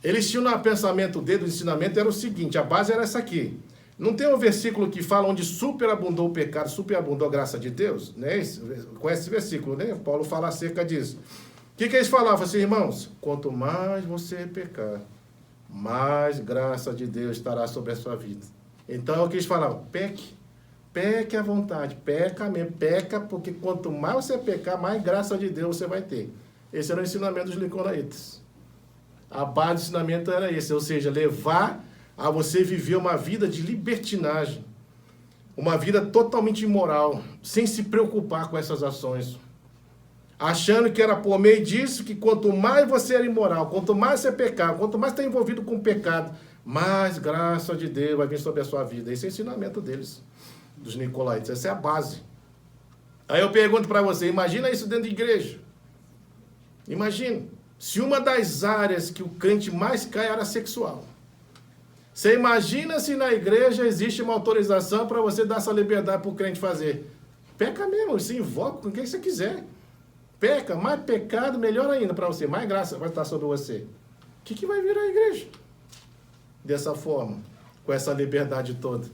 Eles tinham no pensamento deles, o ensinamento era o seguinte, a base era essa aqui. Não tem um versículo que fala onde superabundou o pecado, superabundou a graça de Deus? Né? Conhece esse versículo, né? Paulo fala acerca disso. O que eles falavam assim, irmãos? Quanto mais você pecar, mais graça de Deus estará sobre a sua vida. Então, o que eles falavam? Peque à vontade, peca mesmo, peca, porque quanto mais você pecar, mais graça de Deus você vai ter. Esse era o ensinamento dos nicolaítas. A base do ensinamento era esse, ou seja, levar a você viver uma vida de libertinagem, uma vida totalmente imoral, sem se preocupar com essas ações, achando que era por meio disso que quanto mais você era imoral, quanto mais você pecava, quanto mais está envolvido com o pecado, mais graça de Deus vai vir sobre a sua vida. Esse é o ensinamento deles, dos nicolaítas, essa é a base. Aí eu pergunto para você, imagina isso dentro de igreja. Imagina, se uma das áreas que o crente mais cai era sexual. Você imagina se na igreja existe uma autorização para você dar essa liberdade para o crente fazer. Peca mesmo, se invoca com quem você quiser. Peca, mais pecado, melhor ainda para você. Mais graça vai estar sobre você. O que vai virar a igreja? Dessa forma, com essa liberdade toda.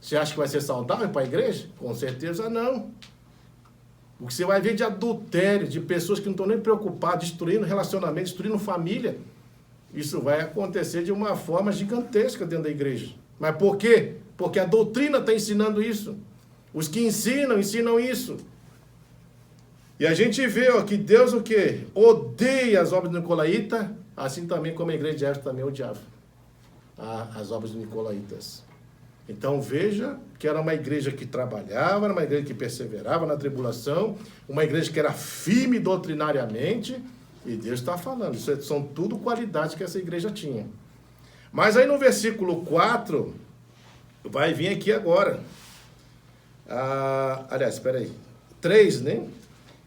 Você acha que vai ser saudável para a igreja? Com certeza não. O que você vai ver de adultério, de pessoas que não estão nem preocupadas, destruindo relacionamento, destruindo família, isso vai acontecer de uma forma gigantesca dentro da igreja. Mas por quê? Porque a doutrina está ensinando isso. Os que ensinam isso. E a gente vê ó, que Deus o quê? Odeia as obras do nicolaíta, assim também como a igreja de Éfeso também odiava as obras dos nicolaítas. Então veja que era uma igreja que trabalhava, era uma igreja que perseverava na tribulação, uma igreja que era firme doutrinariamente, e Deus está falando, isso são tudo qualidades que essa igreja tinha. Mas aí no versículo 4, vai vir aqui agora. Aliás, espera aí. 3, né?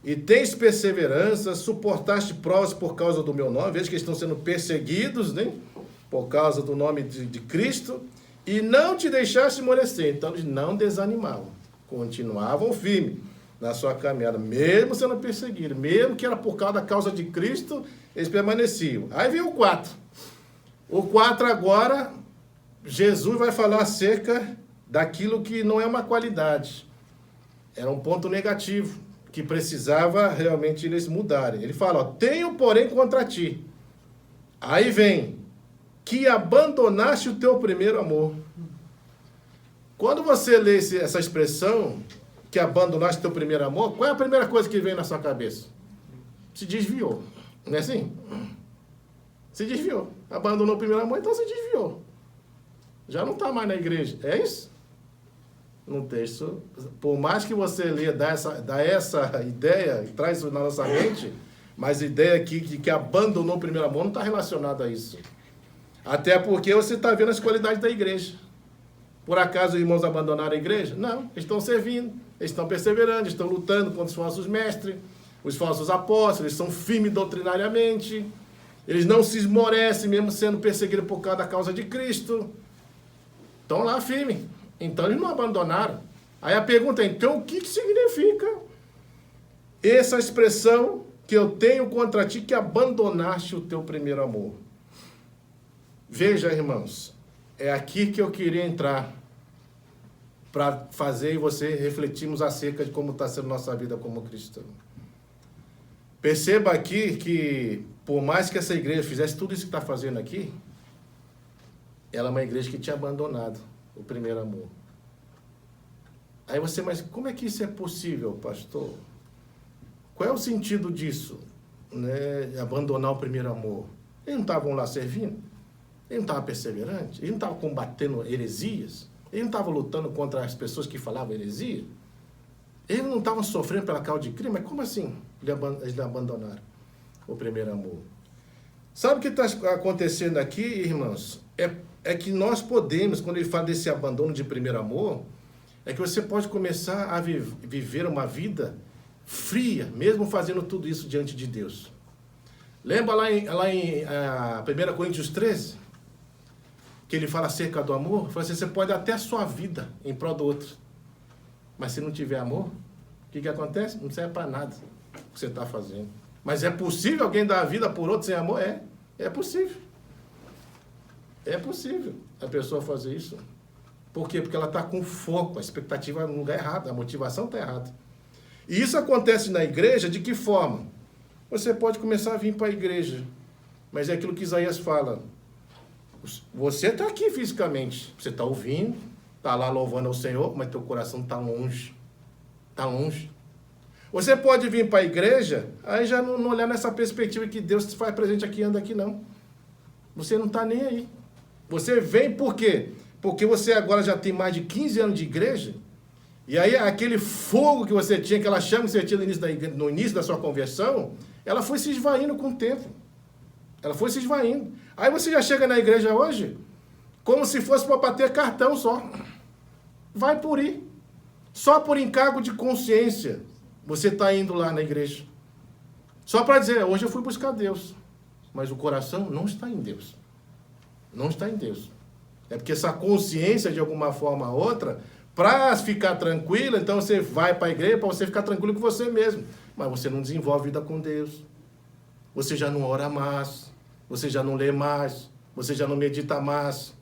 E tens perseverança, suportaste provas por causa do meu nome. Veja que eles estão sendo perseguidos, né? Por causa do nome de Cristo. E não te deixaste esmorecer. Então eles não desanimavam. Continuavam firmes na sua caminhada, mesmo sendo perseguidos, mesmo que era por causa da causa de Cristo, eles permaneciam. Aí vem o 4. O 4 agora, Jesus vai falar acerca daquilo que não é uma qualidade. Era um ponto negativo, que precisava realmente eles mudarem. Ele fala, ó, tenho porém contra ti. Aí vem, que abandonaste o teu primeiro amor. Quando você lê essa expressão, que abandonaste teu primeiro amor, qual é a primeira coisa que vem na sua cabeça? Se desviou. Não é assim? Se desviou. Abandonou o primeiro amor, então se desviou. Já não está mais na igreja. É isso? No texto, por mais que você lê, dá essa ideia, traz isso na nossa mente, mas a ideia aqui de que abandonou o primeiro amor não está relacionada a isso. Até porque você está vendo as qualidades da igreja. Por acaso os irmãos abandonaram a igreja? Não, eles estão servindo, eles estão perseverando, estão lutando contra os falsos mestres, os falsos apóstolos, eles são firmes doutrinariamente, eles não se esmorecem mesmo sendo perseguidos por causa da causa de Cristo. Estão lá firmes. Então eles não abandonaram. Aí a pergunta é, então o que significa essa expressão que eu tenho contra ti, que abandonaste o teu primeiro amor? Veja, irmãos, é aqui que eu queria entrar para fazer e você refletirmos acerca de como está sendo nossa vida como cristão. Perceba aqui que, por mais que essa igreja fizesse tudo isso que está fazendo aqui, ela é uma igreja que tinha abandonado o primeiro amor. Aí você, mas como é que isso é possível, pastor? Qual é o sentido disso? Né? Abandonar o primeiro amor. Eles não estavam lá servindo? Eles não estavam perseverantes? Eles não estavam combatendo heresias? Eles não estavam lutando contra as pessoas que falavam heresia? Eles não estavam sofrendo pela causa de crime, mas como assim eles abandonaram o primeiro amor? Sabe o que está acontecendo aqui, irmãos? É que nós podemos, quando ele fala desse abandono de primeiro amor, é que você pode começar a viver uma vida fria, mesmo fazendo tudo isso diante de Deus. Lembra lá em 1 Coríntios 13? Que ele fala acerca do amor? Fala assim, você pode dar até a sua vida em prol do outro. Mas se não tiver amor, o que acontece? Não serve para nada o que você está fazendo. Mas é possível alguém dar a vida por outro sem amor? É possível. É possível a pessoa fazer isso. Por quê? Porque ela está com foco, a expectativa no lugar errado, a motivação está errada. E isso acontece na igreja de que forma? Você pode começar a vir para a igreja, mas é aquilo que Isaías fala. Você está aqui fisicamente, você está ouvindo, está lá louvando ao Senhor, mas teu coração está longe. Está longe. Você pode vir para a igreja, aí já não olhar nessa perspectiva que Deus te faz presente aqui e anda aqui, não. Você não está nem aí. Você vem por quê? Porque você agora já tem mais de 15 anos de igreja, e aí aquele fogo que você tinha, aquela chama que você tinha no início da sua conversão, ela foi se esvaindo com o tempo. Ela foi se esvaindo. Aí você já chega na igreja hoje, como se fosse para bater cartão só. Vai por ir. Só por encargo de consciência, você está indo lá na igreja. Só para dizer, hoje eu fui buscar Deus. Mas o coração não está em Deus. Não está em Deus. É porque essa consciência, de alguma forma ou outra, para ficar tranquilo, então você vai para a igreja para você ficar tranquilo com você mesmo. Mas você não desenvolve vida com Deus. Você já não ora mais. Você já não lê mais. Você já não medita mais.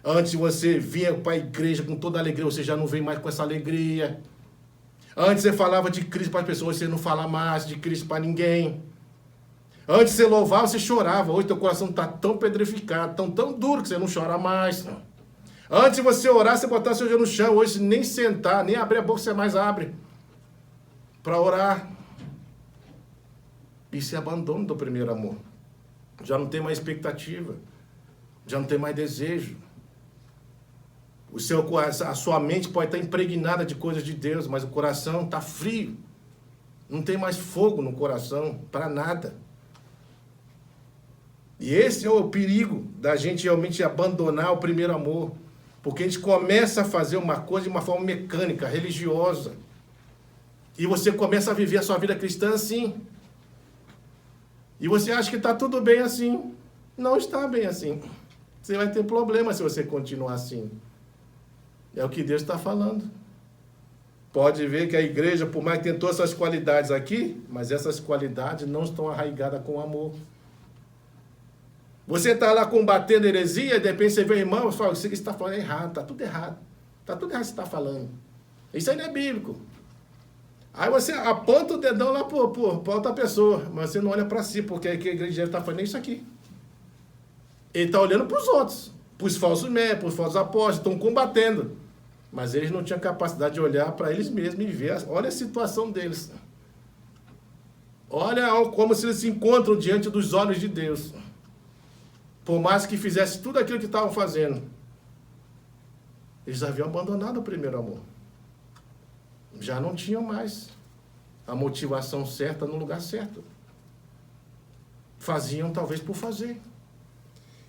Antes você vinha para a igreja com toda a alegria, você já não vem mais com essa alegria. Antes você falava de Cristo para as pessoas, você não fala mais de Cristo para ninguém. Antes você louvava, você chorava. Hoje teu coração está tão pedrificado, tão duro que você não chora mais. Antes você orar, você botar seu joelho no chão. Hoje nem sentar, nem abrir a boca você mais abre para orar. Isso é abandono do primeiro amor. Já não tem mais expectativa. Já não tem mais desejo. A sua mente pode estar impregnada de coisas de Deus, mas o coração está frio. Não tem mais fogo no coração para nada. E esse é o perigo da gente realmente abandonar o primeiro amor. Porque a gente começa a fazer uma coisa de uma forma mecânica, religiosa. E você começa a viver a sua vida cristã assim. E você acha que está tudo bem assim. Não está bem assim. Você vai ter problema se você continuar assim. É o que Deus está falando. Pode ver que a igreja, por mais que tenha todas essas qualidades aqui, mas essas qualidades não estão arraigadas com amor. Você está lá combatendo heresia, e de repente você vê o irmão e fala, isso que você está falando é errado, está tudo errado. Está tudo errado o que você está falando. Isso aí não é bíblico. Aí você aponta o dedão lá para outra pessoa, mas você não olha para si, porque a igreja está falando isso aqui. Ele está olhando para os outros, para os falsos mestres, para os falsos apóstolos, estão combatendo. Mas eles não tinham capacidade de olhar para eles mesmos e ver, olha a situação deles. Olha como se eles se encontram diante dos olhos de Deus. Por mais que fizesse tudo aquilo que estavam fazendo, eles haviam abandonado o primeiro amor. Já não tinham mais a motivação certa no lugar certo. Faziam talvez por fazer.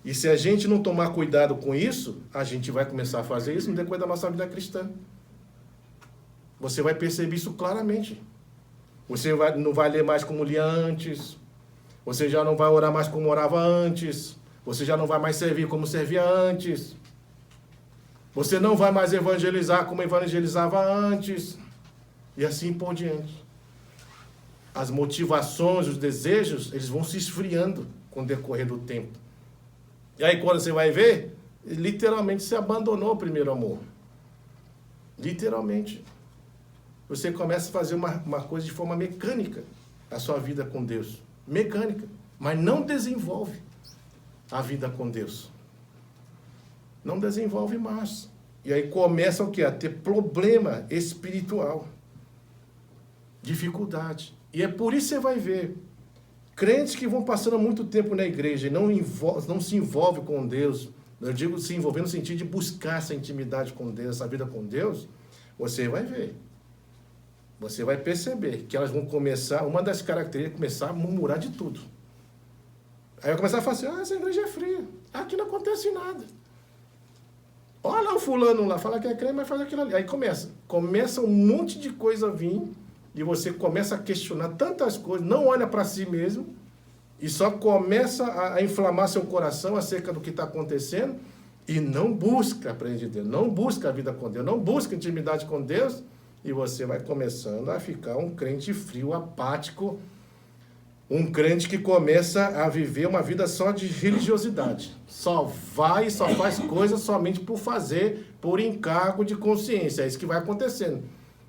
E se a gente não tomar cuidado com isso, a gente vai começar a fazer isso no decorrer da nossa vida cristã. Você vai perceber isso claramente. Você não vai ler mais como lia antes. Você já não vai orar mais como orava antes. Você já não vai mais servir como servia antes. Você não vai mais evangelizar como evangelizava antes. E assim por diante. As motivações, os desejos, eles vão se esfriando com o decorrer do tempo. E aí quando você vai ver, literalmente você abandonou o primeiro amor. Literalmente. Você começa a fazer uma coisa de forma mecânica, a sua vida com Deus. Mecânica. Mas não desenvolve a vida com Deus. Não desenvolve mais. E aí começa o quê? A ter problema espiritual. Dificuldade. E é por isso que você vai ver crentes que vão passando muito tempo na igreja e não se envolvem com Deus. Eu digo se envolver no sentido de buscar essa intimidade com Deus, essa vida com Deus. Você vai ver você vai perceber que elas vão começar, uma das características é começar a murmurar de tudo. Aí vai começar a falar assim, essa igreja é fria, aqui não acontece nada. Olha lá o fulano lá, fala que é crente, mas faz aquilo ali. Aí começa um monte de coisa a vir, e você começa a questionar tantas coisas, não olha para si mesmo, e só começa a inflamar seu coração acerca do que está acontecendo, e não busca aprender de Deus, não busca a vida com Deus, não busca intimidade com Deus, e você vai começando a ficar um crente frio, apático, um crente que começa a viver uma vida só de religiosidade. Só faz coisas somente por fazer, por encargo de consciência. É isso que vai acontecendo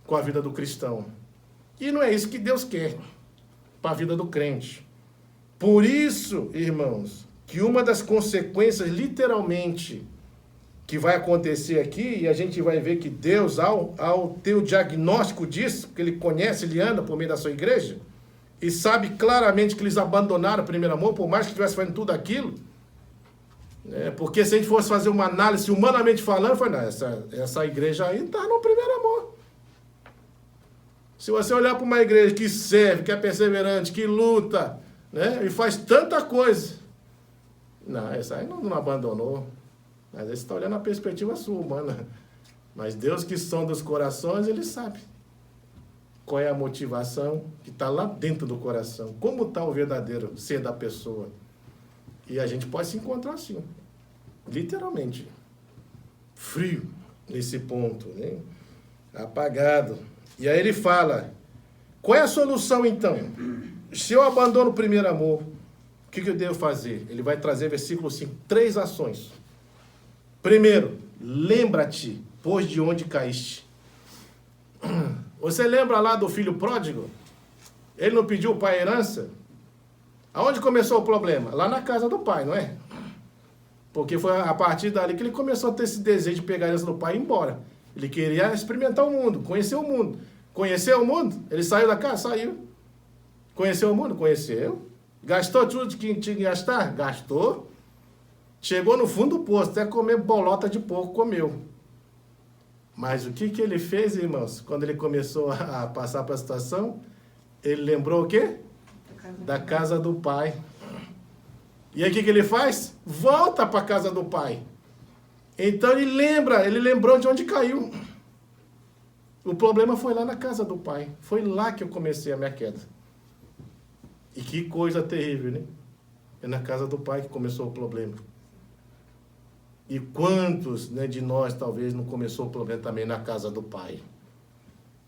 com a vida do cristão. E não é isso que Deus quer para a vida do crente. Por isso, irmãos, que uma das consequências, literalmente, que vai acontecer aqui, e a gente vai ver que Deus, ao ter o diagnóstico disso, porque Ele conhece, Ele anda por meio da sua igreja, e sabe claramente que eles abandonaram o primeiro amor, por mais que estivesse fazendo tudo aquilo, porque se a gente fosse fazer uma análise humanamente falando, foi, não, essa igreja aí está no primeiro amor. Se você olhar para uma igreja que serve, que é perseverante, que luta, né, e faz tanta coisa, não, essa aí não abandonou. Mas aí você está olhando a perspectiva sua, humana. Mas Deus que sonda os corações, Ele sabe qual é a motivação que está lá dentro do coração. Como está o verdadeiro ser da pessoa. E a gente pode se encontrar assim, literalmente, frio nesse ponto, né? Apagado. E aí ele fala, qual é a solução então? Se eu abandono o primeiro amor, o que eu devo fazer? Ele vai trazer, versículo 5, 3 ações. Primeiro, lembra-te, pois de onde caíste. Você lembra lá do filho pródigo? Ele não pediu o pai herança? Aonde começou o problema? Lá na casa do pai, não é? Porque foi a partir dali que ele começou a ter esse desejo de pegar a herança do pai e ir embora. Ele queria experimentar o mundo, conhecer o mundo. Conheceu o mundo? Ele saiu da casa? Saiu. Conheceu o mundo? Conheceu. Gastou tudo que tinha que gastar? Gastou. Chegou no fundo do poço, até comer bolota de porco, comeu. Mas o que ele fez, irmãos? Quando ele começou a passar para a situação, ele lembrou o quê? Da casa do pai. E aí o que ele faz? Volta para a casa do pai. Então ele lembrou de onde caiu. O problema foi lá na casa do pai. Foi lá que eu comecei a minha queda. E que coisa terrível, né? É na casa do pai que começou o problema. E quantos, né, de nós talvez não começou o problema também na casa do pai?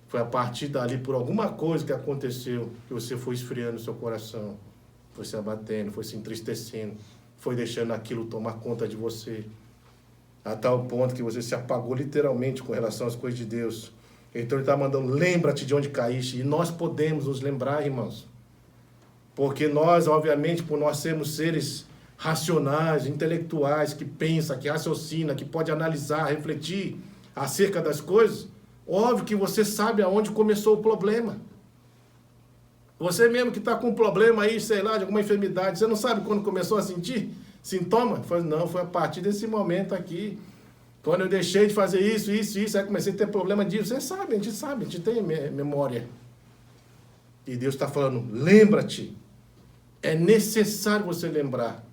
Foi a partir dali, por alguma coisa que aconteceu, que você foi esfriando o seu coração, foi se abatendo, foi se entristecendo, foi deixando aquilo tomar conta de você, a tal ponto que você se apagou literalmente com relação às coisas de Deus. Então ele está mandando, lembra-te de onde caíste. E nós podemos nos lembrar, irmãos. Porque nós, obviamente, por nós sermos seres racionais, intelectuais, que pensa, que raciocina, que pode analisar, refletir acerca das coisas, óbvio que você sabe aonde começou o problema. Você mesmo que está com um problema aí, sei lá, de alguma enfermidade, você não sabe quando começou a sentir sintoma? Não, foi a partir desse momento aqui, quando eu deixei de fazer isso, aí comecei a ter problema disso. Você sabe, a gente tem memória. E Deus está falando, lembra-te. É necessário você lembrar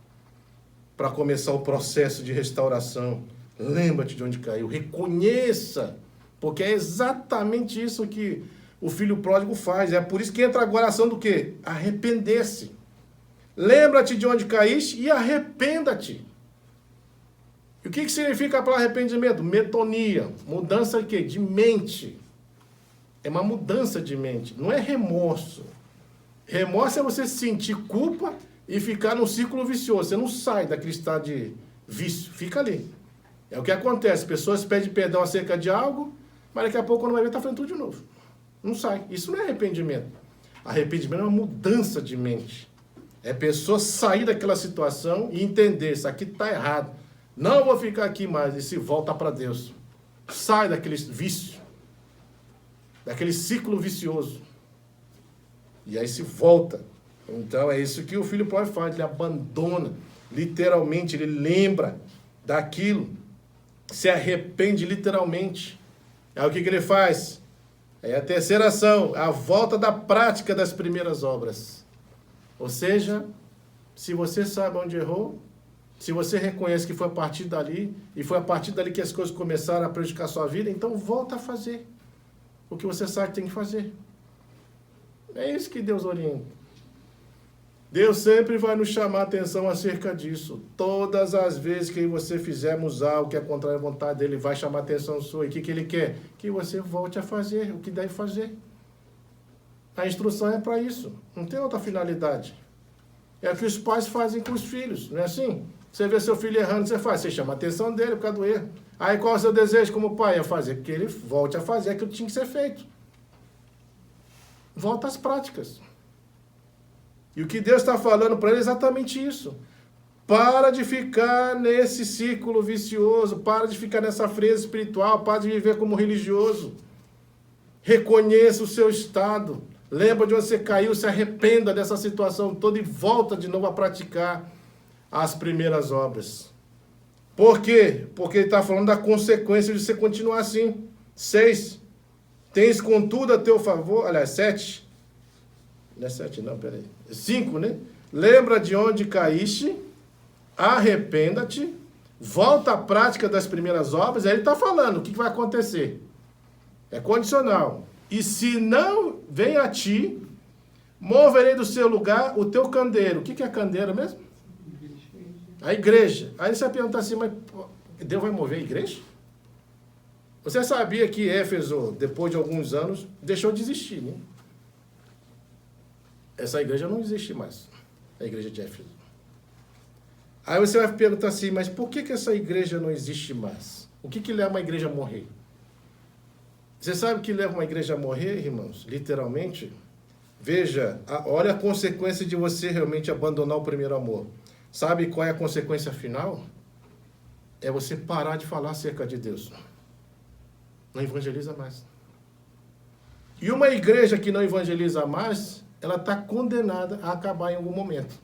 para começar o processo de restauração. Lembra-te de onde caiu. Reconheça. Porque é exatamente isso que o filho pródigo faz. É por isso que entra agora a ação do quê? Arrepender-se. Lembra-te de onde caíste e arrependa-te. E o que significa a palavra arrependimento? Metonia. Mudança de quê? De mente. É uma mudança de mente. Não é remorso. Remorso é você sentir culpa e ficar num círculo vicioso. Você não sai daquele estado de vício. Fica ali. É o que acontece. Pessoas pedem perdão acerca de algo, mas daqui a pouco, quando vai ver, está fazendo tudo de novo. Não sai. Isso não é arrependimento. Arrependimento é uma mudança de mente. É a pessoa sair daquela situação e entender, isso aqui está errado. Não vou ficar aqui mais. E se volta para Deus. Sai daquele vício. Daquele ciclo vicioso. E aí se volta. Então é isso que o filho pródigo faz. Ele abandona. Literalmente, ele lembra daquilo. Se arrepende literalmente. Aí o que ele faz? Aí a terceira ação, a volta da prática das primeiras obras. Ou seja, se você sabe onde errou, se você reconhece que foi a partir dali, e foi a partir dali que as coisas começaram a prejudicar a sua vida, então volta a fazer o que você sabe que tem que fazer. É isso que Deus orienta. Deus sempre vai nos chamar a atenção acerca disso. Todas as vezes que você fizermos algo que é contra a vontade dele, vai chamar a atenção sua. E o que ele quer? Que você volte a fazer o que deve fazer. A instrução é para isso. Não tem outra finalidade. É o que os pais fazem com os filhos, não é assim? Você vê seu filho errando, você chama a atenção dele por causa do erro. Aí qual é o seu desejo como pai? É fazer que ele volte a fazer aquilo que tinha que ser feito. Volta às práticas. E o que Deus está falando para ele é exatamente isso. Para de ficar nesse círculo vicioso, para de ficar nessa freza espiritual, para de viver como religioso. Reconheça o seu estado. Lembra de onde você caiu, se arrependa dessa situação toda e volta de novo a praticar as primeiras obras. Por quê? Porque ele está falando da consequência de você continuar assim. 6. Tens contudo a teu favor, aliás, 7. Não é 7 não, peraí. 5, né? Lembra de onde caíste, arrependa-te, volta à prática das primeiras obras. Aí ele está falando o que vai acontecer. É condicional. E se não vem a ti, moverei do seu lugar o teu candeeiro. O que é candeeiro mesmo? A igreja. Aí você vai perguntar assim, mas Deus vai mover a igreja? Você sabia que Éfeso, depois de alguns anos, deixou de existir, né? Essa igreja não existe mais, a igreja de Éfeso. Aí você vai perguntar assim, mas por que essa igreja não existe mais? O que leva uma igreja a morrer? Você sabe o que leva uma igreja a morrer, irmãos? Literalmente? Veja, olha a consequência de você realmente abandonar o primeiro amor. Sabe qual é a consequência final? É você parar de falar acerca de Deus. Não evangeliza mais. E uma igreja que não evangeliza mais, ela está condenada a acabar em algum momento.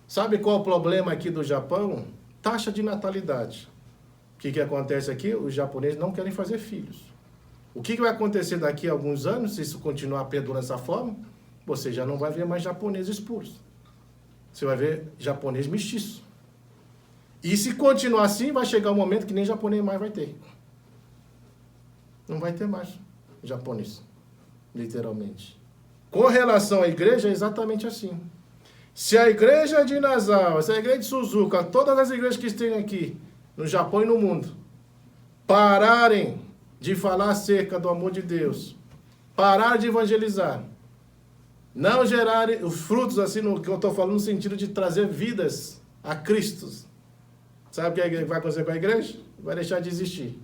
Sabe qual é o problema aqui do Japão? Taxa de natalidade. O que acontece aqui? Os japoneses não querem fazer filhos. O que vai acontecer daqui a alguns anos, se isso continuar perdurando dessa forma? Você já não vai ver mais japoneses puros. Você vai ver japonês mestiço. E se continuar assim, vai chegar um momento que nem japonês mais vai ter. Não vai ter mais japonês, literalmente. Com relação à igreja, é exatamente assim. Se a igreja de Nassau, se a igreja de Suzuka, todas as igrejas que estão aqui, no Japão e no mundo, pararem de falar acerca do amor de Deus, parar de evangelizar, não gerarem os frutos, assim, no que eu estou falando, no sentido de trazer vidas a Cristo. Sabe o que vai acontecer com a igreja? Vai deixar de existir.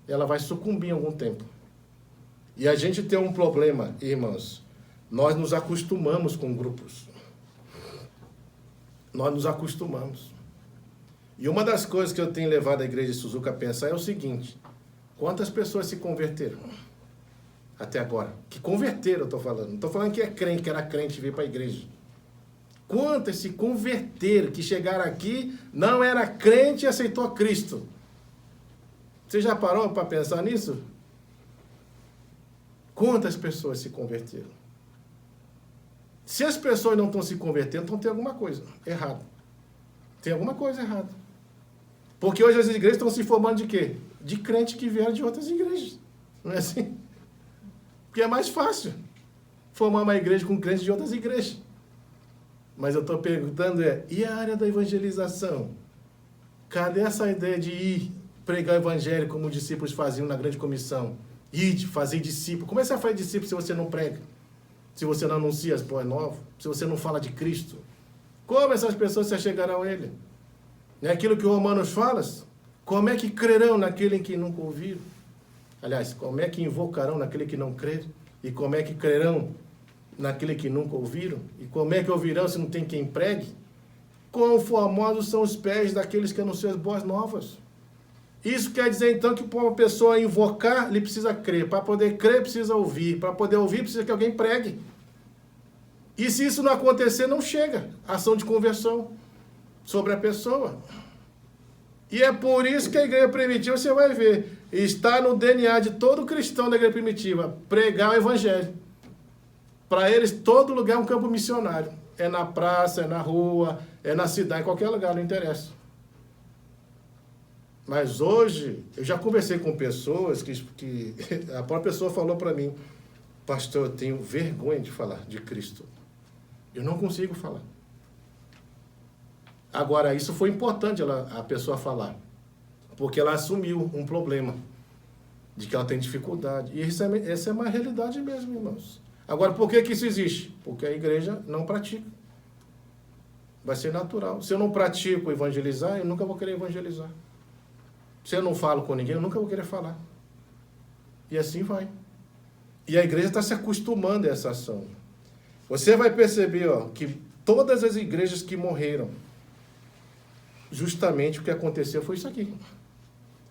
Ela vai sucumbir em algum tempo. E a gente tem um problema, irmãos. Nós nos acostumamos com grupos. Nós nos acostumamos. E uma das coisas que eu tenho levado a igreja de Suzuka a pensar é o seguinte: quantas pessoas se converteram até agora? Que converteram, eu estou falando. Não estou falando que é crente, que era crente e veio para a igreja. Quantas se converteram, que chegaram aqui, não era crente e aceitou a Cristo? Você já parou para pensar nisso? Quantas pessoas se converteram? Se as pessoas não estão se convertendo, então tem alguma coisa errada. Tem alguma coisa errada. Porque hoje as igrejas estão se formando de quê? De crentes que vieram de outras igrejas. Não é assim? Porque é mais fácil formar uma igreja com crentes de outras igrejas. Mas eu estou perguntando e a área da evangelização? Cadê essa ideia de ir pregar o evangelho como os discípulos faziam na grande comissão? Ir fazer discípulo. Como é que você faz discípulo se você não prega? Se você não anuncia as boas novas? Se você não fala de Cristo? Como essas pessoas se chegarão a Ele? Não é aquilo que o Romanos fala? Como é que crerão naquele em que nunca ouviram? Aliás, como é que invocarão naquele que não crer? E como é que crerão naquele que nunca ouviram? E como é que ouvirão se não tem quem pregue? Quão formosos são os pés daqueles que anunciam as boas novas? Isso quer dizer, então, que para uma pessoa invocar, ele precisa crer. Para poder crer, precisa ouvir. Para poder ouvir, precisa que alguém pregue. E se isso não acontecer, não chega a ação de conversão sobre a pessoa. E é por isso que a igreja primitiva, você vai ver, está no DNA de todo cristão da igreja primitiva, pregar o evangelho. Para eles, todo lugar é um campo missionário. É na praça, é na rua, é na cidade, em qualquer lugar, não interessa. Mas hoje, eu já conversei com pessoas que a própria pessoa falou para mim, pastor, eu tenho vergonha de falar de Cristo. Eu não consigo falar. Agora, isso foi importante a pessoa falar, porque ela assumiu um problema de que ela tem dificuldade. E essa é uma realidade mesmo, irmãos. Agora, por que isso existe? Porque a igreja não pratica. Vai ser natural. Se eu não pratico evangelizar, eu nunca vou querer evangelizar. Se eu não falo com ninguém, eu nunca vou querer falar. E assim vai. E a igreja está se acostumando a essa ação. Você vai perceber que todas as igrejas que morreram, justamente o que aconteceu foi isso aqui.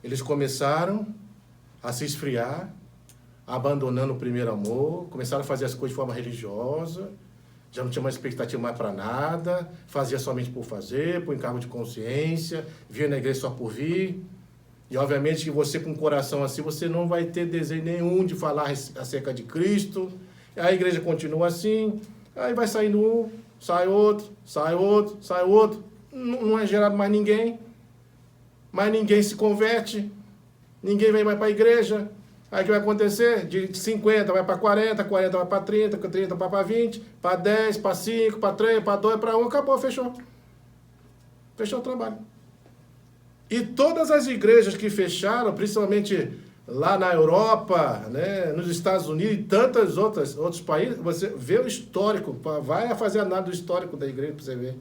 Eles começaram a se esfriar, abandonando o primeiro amor, começaram a fazer as coisas de forma religiosa, já não tinha mais expectativa mais para nada, fazia somente por fazer, por encargo de consciência, via na igreja só por vir. E obviamente que você com um coração assim, você não vai ter desejo nenhum de falar acerca de Cristo. A igreja continua assim, aí vai saindo um, sai outro, sai outro, sai outro. Não é gerado mais ninguém se converte, ninguém vem mais para a igreja. Aí o que vai acontecer? De 50 vai para 40, 40 vai para 30, 30 vai para 20, para 10, para 5, para 3, para 2, para 1, acabou, fechou. Fechou o trabalho. E todas as igrejas que fecharam, principalmente lá na Europa, né, nos Estados Unidos e tantos outros países, você vê o histórico, vai fazer análise do histórico da igreja para você ver.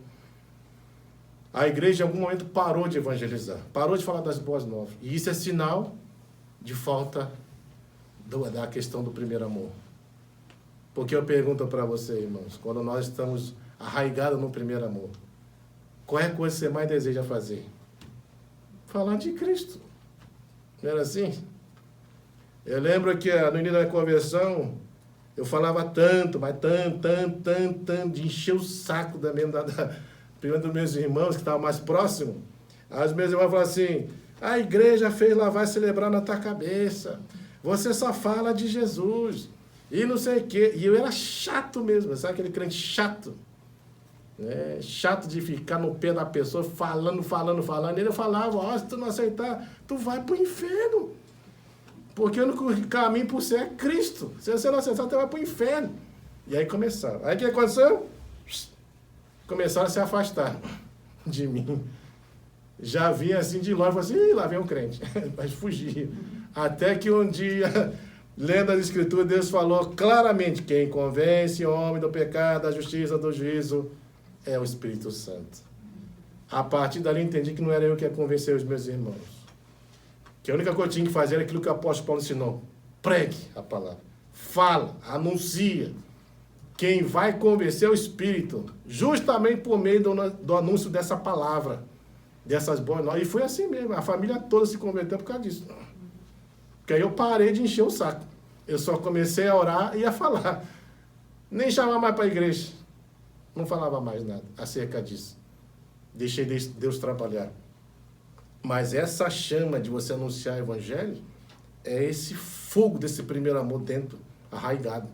A igreja em algum momento parou de evangelizar, parou de falar das boas novas. E isso é sinal de falta da questão do primeiro amor. Porque eu pergunto para você, irmãos, quando nós estamos arraigados no primeiro amor, qual é a coisa que você mais deseja fazer? Falar de Cristo. Não era assim? Eu lembro que no início da conversão, eu falava tanto, mas tanto, de encher o saco primeiro dos meus irmãos, que estavam mais próximos. Aí os meus irmãos falavam assim, a igreja fez lavar e celebrar na tua cabeça. Você só fala de Jesus. E não sei o quê. E eu era chato mesmo, sabe aquele crente chato? Né? Chato de ficar no pé da pessoa, falando. E ele falava, se tu não aceitar, tu vai pro inferno. Porque o único caminho pro céu é Cristo. Se você não aceitar, tu vai pro inferno. E aí começaram. Aí o que aconteceu? Começaram a se afastar de mim. Já vinha assim de longe, falei assim, lá vem um crente. Mas fugia. Até que um dia, lendo as escrituras, Deus falou claramente, quem convence o homem do pecado, da justiça, do juízo, é o Espírito Santo. A partir dali eu entendi que não era eu que ia convencer os meus irmãos. Que a única coisa que eu tinha que fazer era aquilo que o apóstolo Paulo ensinou. Pregue a palavra. Fala, anuncia. Quem vai convencer é o Espírito, justamente por meio do anúncio dessa palavra, dessas boas novas. E foi assim mesmo, a família toda se converteu por causa disso. Porque aí eu parei de encher o saco. Eu só comecei a orar e a falar. Nem chamar mais para a igreja. Não falava mais nada acerca disso. Deixei Deus trabalhar. Mas essa chama de você anunciar o evangelho é esse fogo desse primeiro amor dentro, arraigado.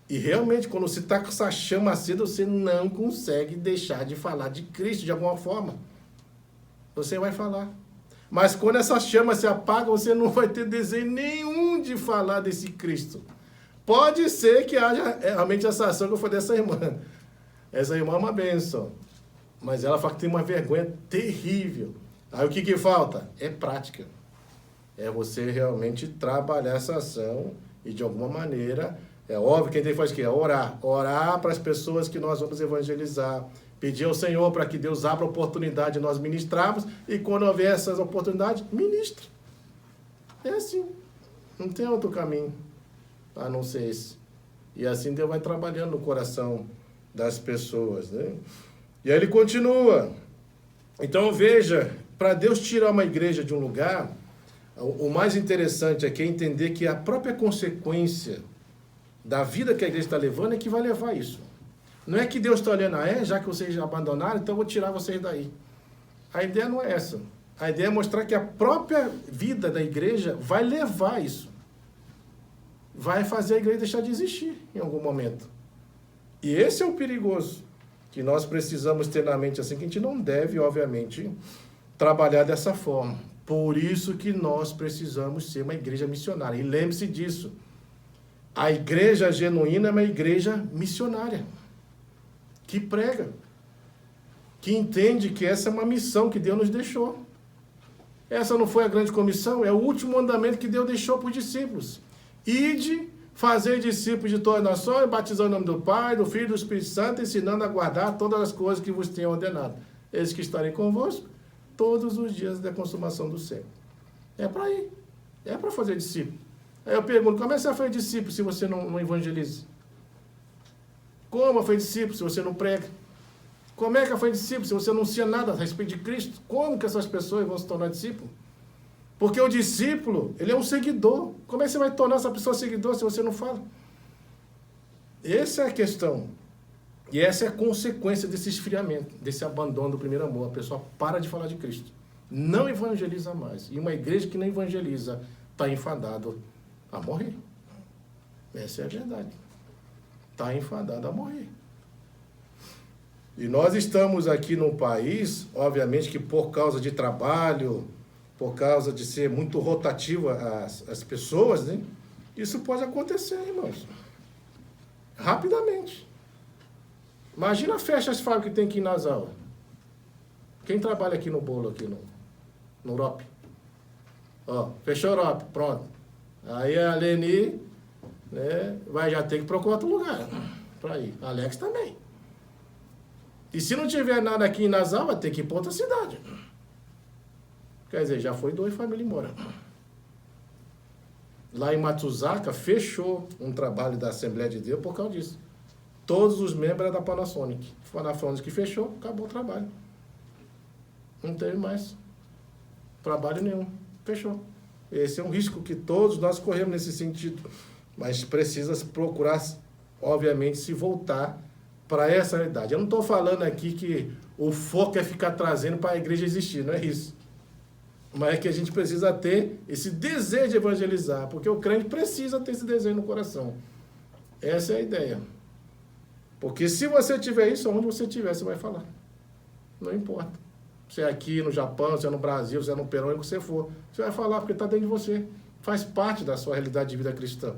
E realmente, quando você está com essa chama acesa, você não consegue deixar de falar de Cristo de alguma forma. Você vai falar. Mas quando essa chama se apaga, você não vai ter desejo nenhum de falar desse Cristo. Pode ser que haja realmente essa ação que eu falei dessa irmã. Essa irmã é uma bênção. Mas ela fala que tem uma vergonha terrível. Aí o que falta? É prática. É você realmente trabalhar essa ação e de alguma maneira... É óbvio que a gente faz o quê? Orar. Orar para as pessoas que nós vamos evangelizar. Pedir ao Senhor para que Deus abra a oportunidade de nós ministrarmos. E quando houver essas oportunidades, ministre. É assim. Não tem outro caminho a não ser esse. E assim Deus vai trabalhando no coração das pessoas. Né? E aí ele continua. Então veja, para Deus tirar uma igreja de um lugar, o mais interessante aqui é entender que a própria consequência da vida que a igreja está levando é que vai levar isso. Não é que Deus está olhando, já que vocês já abandonaram, então eu vou tirar vocês daí. A ideia não é essa. A ideia é mostrar que a própria vida da igreja vai levar isso. Vai fazer a igreja deixar de existir em algum momento. E esse é o perigoso, que nós precisamos ter na mente assim, que a gente não deve, obviamente, trabalhar dessa forma. Por isso que nós precisamos ser uma igreja missionária. E lembre-se disso. A igreja genuína é uma igreja missionária, que prega, que entende que essa é uma missão que Deus nos deixou. Essa não foi a grande comissão, é o último mandamento que Deus deixou para os discípulos. Ide, fazer discípulos de todas as nações, batizando em nome do Pai, do Filho e do Espírito Santo, ensinando a guardar todas as coisas que vos tenho ordenado. Eles que estarem convosco todos os dias da consumação do século. É para ir, é para fazer discípulo. Aí eu pergunto, como é que você foi discípulo se você não evangeliza? Como foi discípulo se você não prega? Como é que foi discípulo se você não anuncia nada a respeito de Cristo? Como que essas pessoas vão se tornar discípulos? Porque o discípulo, ele é um seguidor. Como é que você vai tornar essa pessoa seguidor se você não fala? Essa é a questão. E essa é a consequência desse esfriamento, desse abandono do primeiro amor. A pessoa para de falar de Cristo. Não evangeliza mais. E uma igreja que não evangeliza está enfadado a morrer. Essa é a verdade. Está enfadado a morrer. E nós estamos aqui num país, obviamente que por causa de trabalho, por causa de ser muito rotativa as pessoas, né? Isso pode acontecer, irmãos. Rapidamente. Imagina fecha as fábricas que tem aqui em Nassau. Quem trabalha aqui no bolo, aqui no Urop? Ó, fechou o Urop, pronto. Aí a Leni, né, vai já ter que procurar outro lugar para ir. Alex também. E se não tiver nada aqui em Nassau, vai ter que ir para outra cidade. Quer dizer, já foi 2 famílias embora. Lá em Matsuzaka, fechou um trabalho da Assembleia de Deus por causa disso. Todos os membros eram da Panasonic. Foi na Panasonic que fechou, acabou o trabalho. Não teve mais trabalho nenhum. Fechou. Esse é um risco que todos nós corremos nesse sentido. Mas precisa procurar, obviamente, se voltar para essa realidade. Eu não estou falando aqui que o foco é ficar trazendo para a igreja existir, não é isso. Mas é que a gente precisa ter esse desejo de evangelizar, porque o crente precisa ter esse desejo no coração. Essa é a ideia. Porque se você tiver isso, onde você estiver, você vai falar. Não importa. Se é aqui no Japão, se é no Brasil, se é no Peru, onde você for, você vai falar, porque está dentro de você. Faz parte da sua realidade de vida cristã.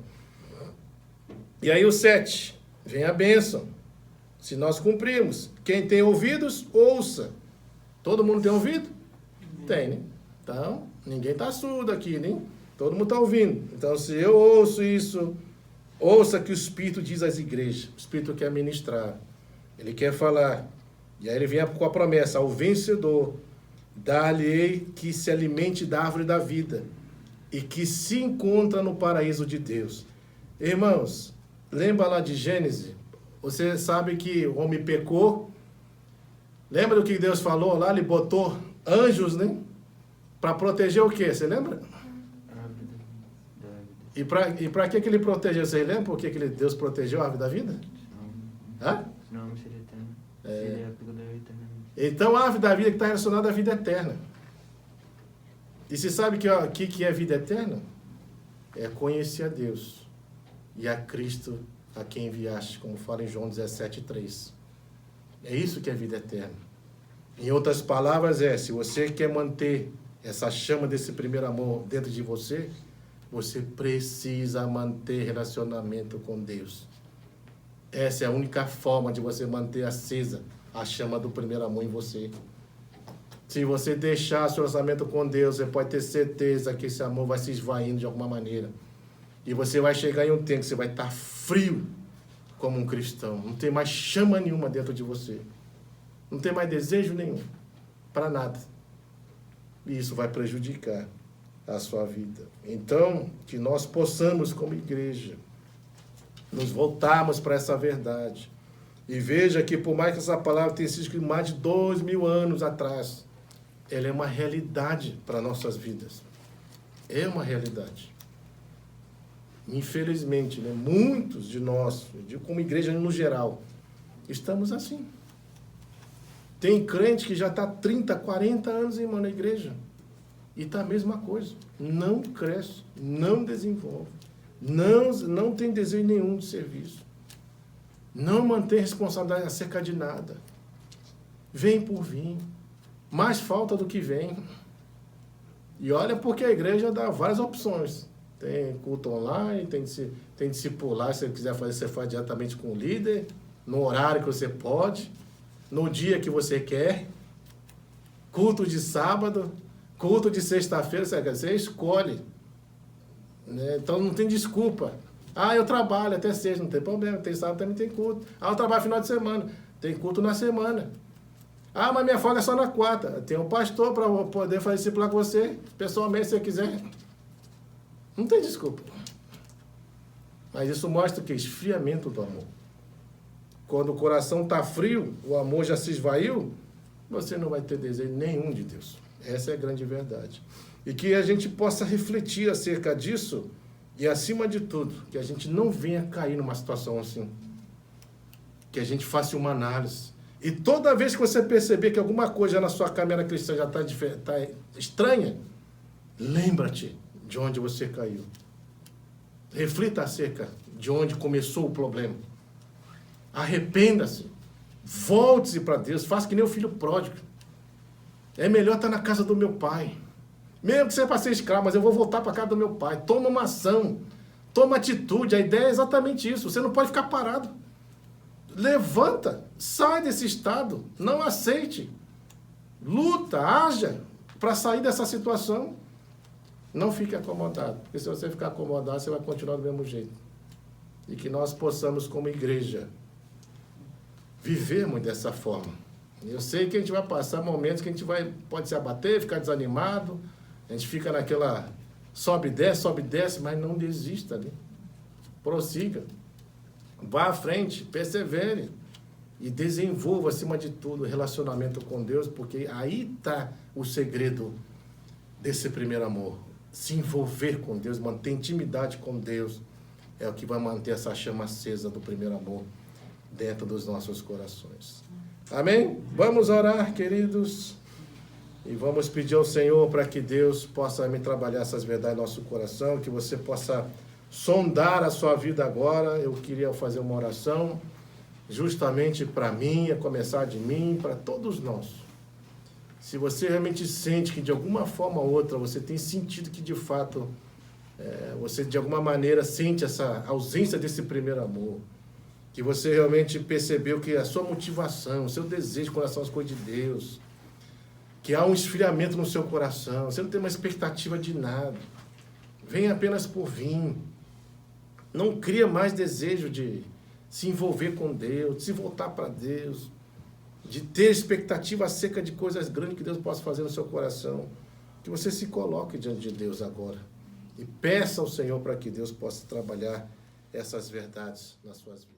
E aí o 7, vem a bênção. Se nós cumprirmos, quem tem ouvidos, ouça. Todo mundo tem ouvido? Tem, né? Então, ninguém está surdo aqui, né? Todo mundo está ouvindo. Então, se eu ouço isso, ouça que o Espírito diz às igrejas. O Espírito quer ministrar. Ele quer falar. E aí ele vem com a promessa, ao vencedor, dar-lhe-ei que se alimente da árvore da vida e que se encontra no paraíso de Deus. Irmãos, lembra lá de Gênesis? Você sabe que o homem pecou. Lembra do que Deus falou lá? Ele botou anjos, né? Para proteger o quê? Você lembra? E para que ele protegeu? Você lembra por que Deus protegeu a árvore da vida? Hã? Não, seria eterno. Seria eternamente. Então a árvore da vida que está relacionada à vida eterna. E você sabe que é vida eterna? É conhecer a Deus e a Cristo a quem enviaste, como fala em João 17:3. É isso que é vida eterna. Em outras palavras, se você quer manter essa chama desse primeiro amor dentro de você, você precisa manter relacionamento com Deus. Essa é a única forma de você manter acesa a chama do primeiro amor em você. Se você deixar seu relacionamento com Deus, você pode ter certeza que esse amor vai se esvaindo de alguma maneira. E você vai chegar em um tempo que você vai estar frio como um cristão. Não tem mais chama nenhuma dentro de você. Não tem mais desejo nenhum para nada. E isso vai prejudicar a sua vida. Então, que nós possamos, como igreja, nos voltarmos para essa verdade. E veja que, por mais que essa palavra tenha sido escrita mais de 2000 anos atrás, ela é uma realidade para nossas vidas. É uma realidade. Infelizmente, né, muitos de nós, eu digo como igreja no geral, estamos assim. Tem crente que já está 30, 40 anos, irmão, na igreja. E está a mesma coisa. Não cresce, não desenvolve, não tem desejo nenhum de serviço. Não mantém responsabilidade acerca de nada. Vem por vir. Mais falta do que vem. E olha porque a igreja dá várias opções. Tem culto online, tem discipular, se você quiser fazer, você faz diretamente com o líder, no horário que você pode, no dia que você quer. Culto de sábado, culto de sexta-feira, você escolhe. Né? Então não tem desculpa. Eu trabalho até sexta, não tem problema, tem sábado também tem culto. Eu trabalho final de semana, tem culto na semana. Mas minha folga é só na quarta. Tem um pastor para poder fazer discipular com você, pessoalmente, se você quiser. Não tem desculpa. Mas isso mostra o quê? Esfriamento do amor. Quando o coração está frio, o amor já se esvaiu, você não vai ter desejo nenhum de Deus. Essa é a grande verdade. E que a gente possa refletir acerca disso e, acima de tudo, que a gente não venha cair numa situação assim. Que a gente faça uma análise. E toda vez que você perceber que alguma coisa na sua caminhada cristã já está estranha, lembra-te de onde você caiu. Reflita acerca de onde começou o problema. Arrependa-se. Volte-se para Deus. Faça que nem o filho pródigo. É melhor estar na casa do meu pai. Mesmo que você passe escravo, mas eu vou voltar para a casa do meu pai. Toma uma ação. Toma atitude. A ideia é exatamente isso. Você não pode ficar parado. Levanta. Sai desse estado. Não aceite. Luta. Haja para sair dessa situação. Não fique acomodado. Porque se você ficar acomodado, você vai continuar do mesmo jeito. E que nós possamos, como igreja, vivermos dessa forma. Eu sei que a gente vai passar momentos que a gente pode se abater, ficar desanimado, a gente fica naquela sobe e desce, mas não desista ali. Prossiga. Vá à frente, persevere e desenvolva, acima de tudo, o relacionamento com Deus, porque aí está o segredo desse primeiro amor. Se envolver com Deus, manter intimidade com Deus, é o que vai manter essa chama acesa do primeiro amor dentro dos nossos corações. Amém? Vamos orar, queridos, e vamos pedir ao Senhor para que Deus possa me trabalhar essas verdades no nosso coração, que você possa sondar a sua vida agora. Eu queria fazer uma oração justamente para mim, a começar de mim, para todos nós. Se você realmente sente que de alguma forma ou outra você tem sentido que de fato você de alguma maneira sente essa ausência desse primeiro amor, que você realmente percebeu que a sua motivação, o seu desejo com relação às coisas de Deus, que há um esfriamento no seu coração, você não tem uma expectativa de nada, vem apenas por vir, não cria mais desejo de se envolver com Deus, de se voltar para Deus, de ter expectativa acerca de coisas grandes que Deus possa fazer no seu coração, que você se coloque diante de Deus agora e peça ao Senhor para que Deus possa trabalhar essas verdades nas suas vidas.